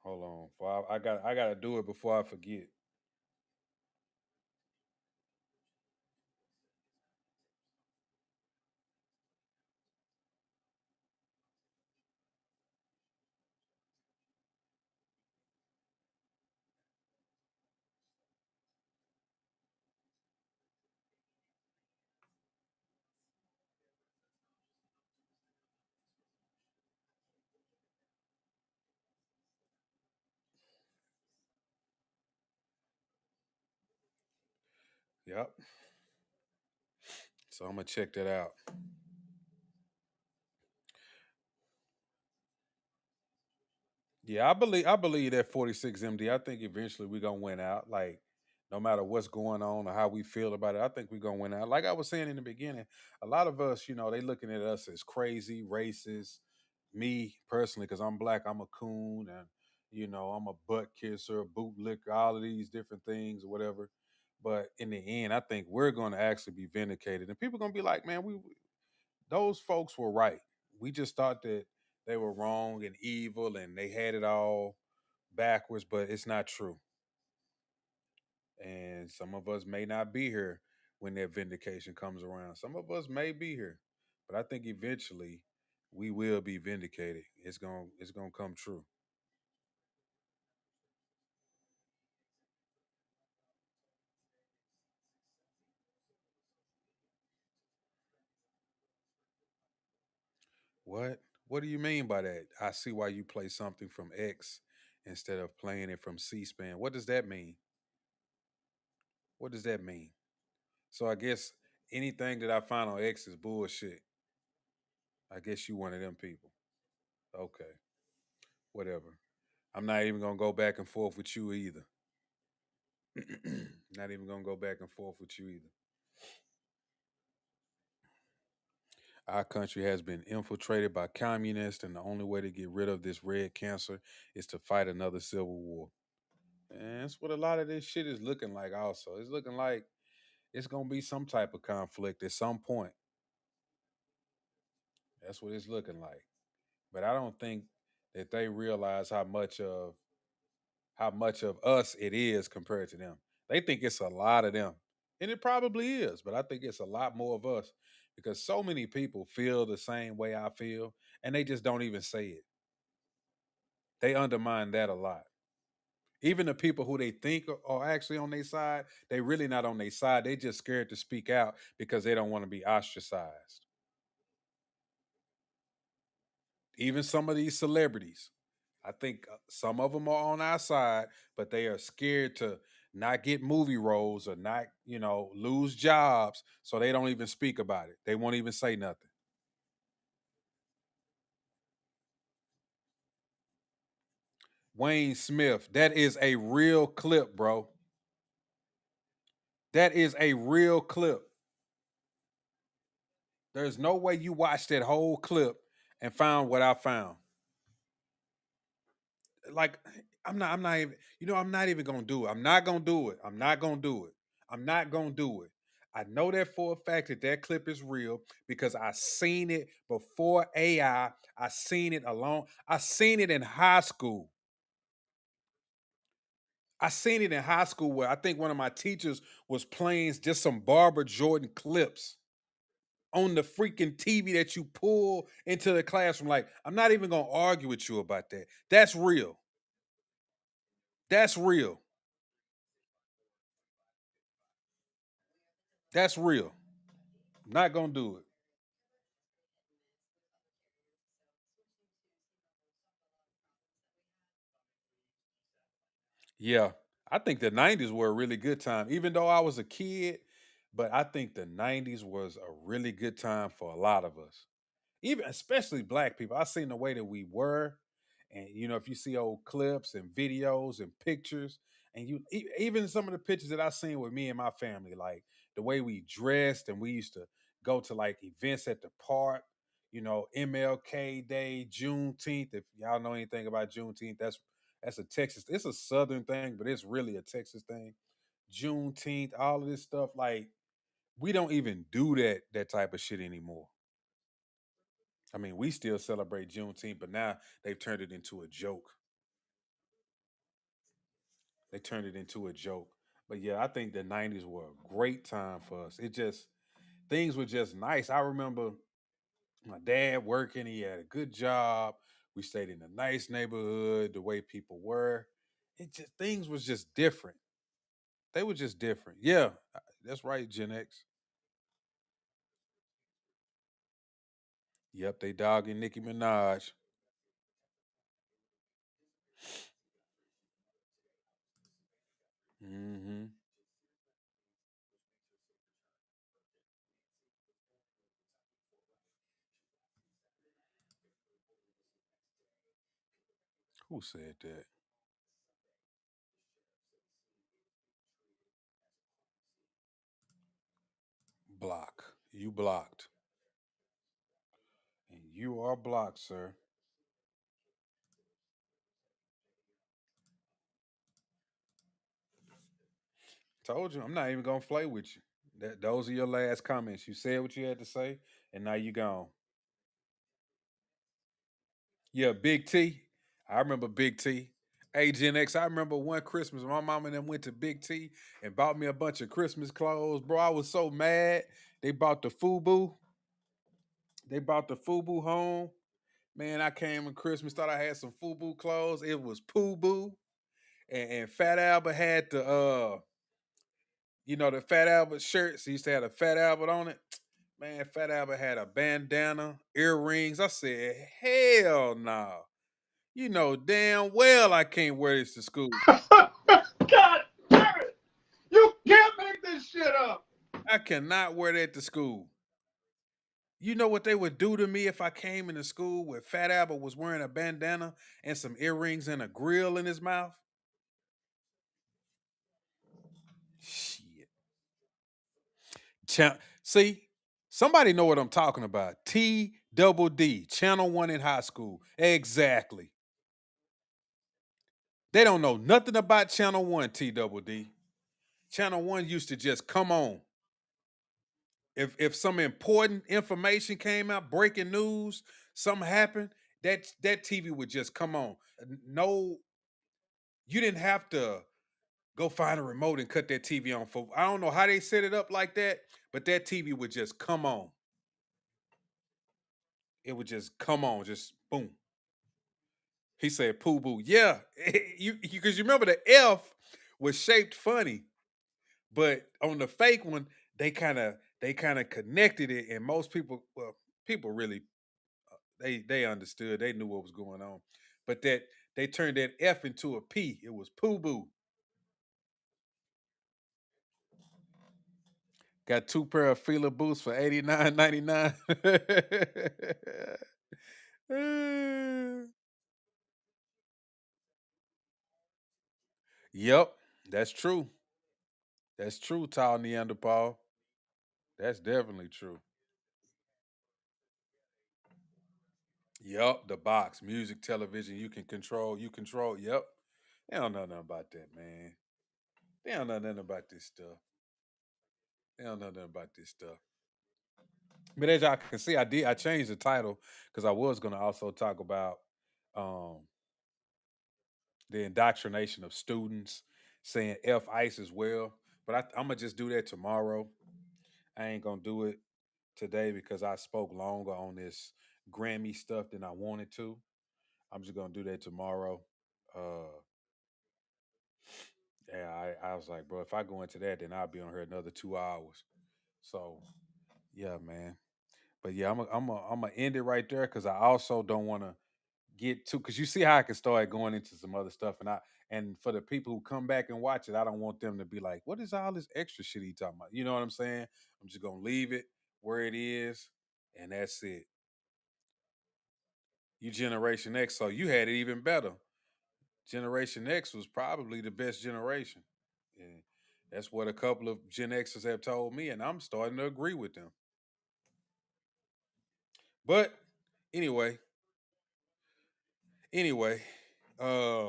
Hold on. I got to do it before I forget. Yep. So I'm going to check that out. Yeah, I believe that 46 MD. I think eventually we're gonna win out. Like, no matter what's going on or how we feel about it, I think we're gonna win out. Like I was saying in the beginning, a lot of us, they looking at us as crazy, racist. Me personally, because I'm black, I'm a coon, and I'm a butt kisser, a boot licker, all of these different things or whatever. But in the end, I think we're gonna actually be vindicated, and people gonna be like, man, those folks were right. We just thought that they were wrong and evil and they had it all backwards, but it's not true. And some of us may not be here when that vindication comes around. Some of us may be here, but I think eventually we will be vindicated. It's gonna come true. What? What do you mean by that? I see why you play something from X instead of playing it from C-SPAN. What does that mean? What does that mean? So I guess anything that I find on X is bullshit. I guess you one of them people. Okay, whatever. I'm not even gonna go back and forth with you either. Not even gonna go back and forth with you either. Our country has been infiltrated by communists, and the only way to get rid of this red cancer is to fight another civil war. And that's what a lot of this shit is looking like. Also, it's looking like it's gonna be some type of conflict at some point. That's what it's looking like. But I don't think that they realize how much of us it is compared to them. They think it's a lot of them. And it probably is, but I think it's a lot more of us because so many people feel the same way I feel and they just don't even say it. They undermine that a lot. Even the people who they think are actually on their side, they really not on their side. They just scared to speak out because they don't want to be ostracized. Even some of these celebrities, I think some of them are on our side, but they are scared to not get movie roles or not, lose jobs, so they don't even speak about it. They won't even say nothing. Wayne Smith, that is a real clip, bro. That is a real clip. There's no way you watched that whole clip and found what I found. Like, I'm not even, I'm not even gonna do it. I'm not gonna do it. I'm not gonna do it. I'm not gonna do it. I know that for a fact that clip is real because I seen it before AI. I seen it alone. I seen it in high school. I seen it in high school where I think one of my teachers was playing just some Barbara Jordan clips on the freaking TV that you pull into the classroom. Like, I'm not even gonna argue with you about that. That's real. That's real. That's real. Not gonna do it. Yeah. I think the 90s were a really good time. Even though I was a kid, but I think the 90s was a really good time for a lot of us. Even especially black people. I seen the way that we were. And if you see old clips and videos and pictures, and even some of the pictures that I seen with me and my family, like the way we dressed and we used to go to like events at the park, MLK Day, Juneteenth. If y'all know anything about Juneteenth, that's a Texas, it's a southern thing, but it's really a Texas thing. Juneteenth, all of this stuff, like we don't even do that type of shit anymore. I mean, we still celebrate Juneteenth, but now they've turned it into a joke. They turned it into a joke. But yeah, I think the 90s were a great time for us. It just, things were just nice. I remember my dad working, he had a good job. We stayed in a nice neighborhood, the way people were. Things was just different. They were just different. Yeah, that's right, Gen X. Yep, they dogging Nicki Minaj. Hmm. Who said that? Block. You blocked. And you are blocked, sir. Told you, I'm not even gonna play with you. Those are your last comments. You said what you had to say, and now you gone. Yeah, Big T. I remember Big T. Hey, Gen X, I remember one Christmas, my mom and them went to Big T and bought me a bunch of Christmas clothes. Bro, I was so mad. They bought the FUBU. They brought the FUBU home. Man, I came in Christmas, thought I had some FUBU clothes. It was Poo Boo. And Fat Albert had the Fat Albert shirts. He used to have a Fat Albert on it. Man, Fat Albert had a bandana, earrings. I said, hell no. You know damn well I can't wear this to school. God damn it! You can't make this shit up. I cannot wear that to school. You know what they would do to me if I came into school where Fat Albert was wearing a bandana and some earrings and a grill in his mouth? Shit. See, somebody know what I'm talking about. T double D, Channel 1 in high school. Exactly. They don't know nothing about Channel 1, T double D. Channel 1 used to just come on. If some important information came out, breaking news, something happened, that TV would just come on. No, you didn't have to go find a remote and cut that TV on. For I don't know how they set it up like that, but that TV would just come on. It would just come on, just boom. He said poo boo. Yeah, you because you remember the F was shaped funny, but on the fake one, they kind of connected it, and most people, well, people really they understood, they knew what was going on, but that they turned that F into a P. It was poo boo. Got 2 pair of Fila boots for $89.99. Yep, that's true. That's true, tall Neanderthal. That's definitely true. Yep, the box, music, television, you can control. You control. Yep. They don't know nothing about that, man. They don't know nothing about this stuff. They don't know nothing about this stuff. But as y'all can see, I changed the title because I was gonna also talk about um the indoctrination of students, saying F ICE as well. But I'm gonna just do that tomorrow. I ain't gonna do it today because I spoke longer on this Grammy stuff than I wanted to. I'm just gonna do that tomorrow. Uh, yeah, I was like, bro, if I go into that, then I'll be on here another 2 hours. So yeah, man. But yeah, I'm gonna end it right there because I also don't want to get too, because you see how I can start going into some other stuff, and for the people who come back and watch it, I don't want them to be like, what is all this extra shit he talking about? You know what I'm saying? I'm just gonna leave it where it is, and that's it. You Generation X, so you had it even better. Generation X was probably the best generation. And that's what a couple of Gen Xers have told me, and I'm starting to agree with them. But anyway, anyway, uh,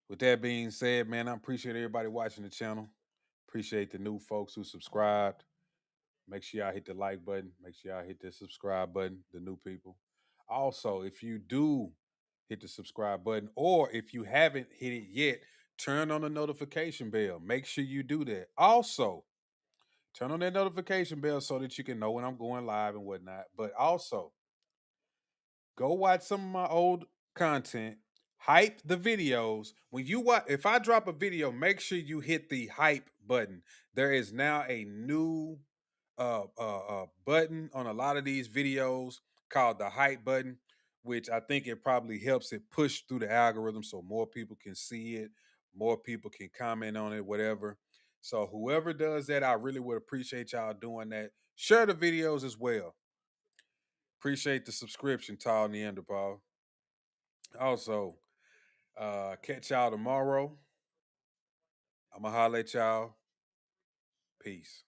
with that being said, man, I appreciate everybody watching the channel. Appreciate the new folks who subscribed. Make sure y'all hit the like button. Make sure y'all hit the subscribe button, the new people. Also, if you do hit the subscribe button, or if you haven't hit it yet, turn on the notification bell. Make sure you do that. Also, turn on that notification bell so that you can know when I'm going live and whatnot. But also, go watch some of my old content. Hype the videos. When you watch, if I drop a video, make sure you hit the hype button. There is now a new button on a lot of these videos called the hype button, which I think it probably helps it push through the algorithm so more people can see it, more people can comment on it, whatever. So whoever does that, I really would appreciate y'all doing that. Share the videos as well. Appreciate the subscription, Tall Neanderthal. Also, catch y'all tomorrow. I'ma holler at y'all. Peace.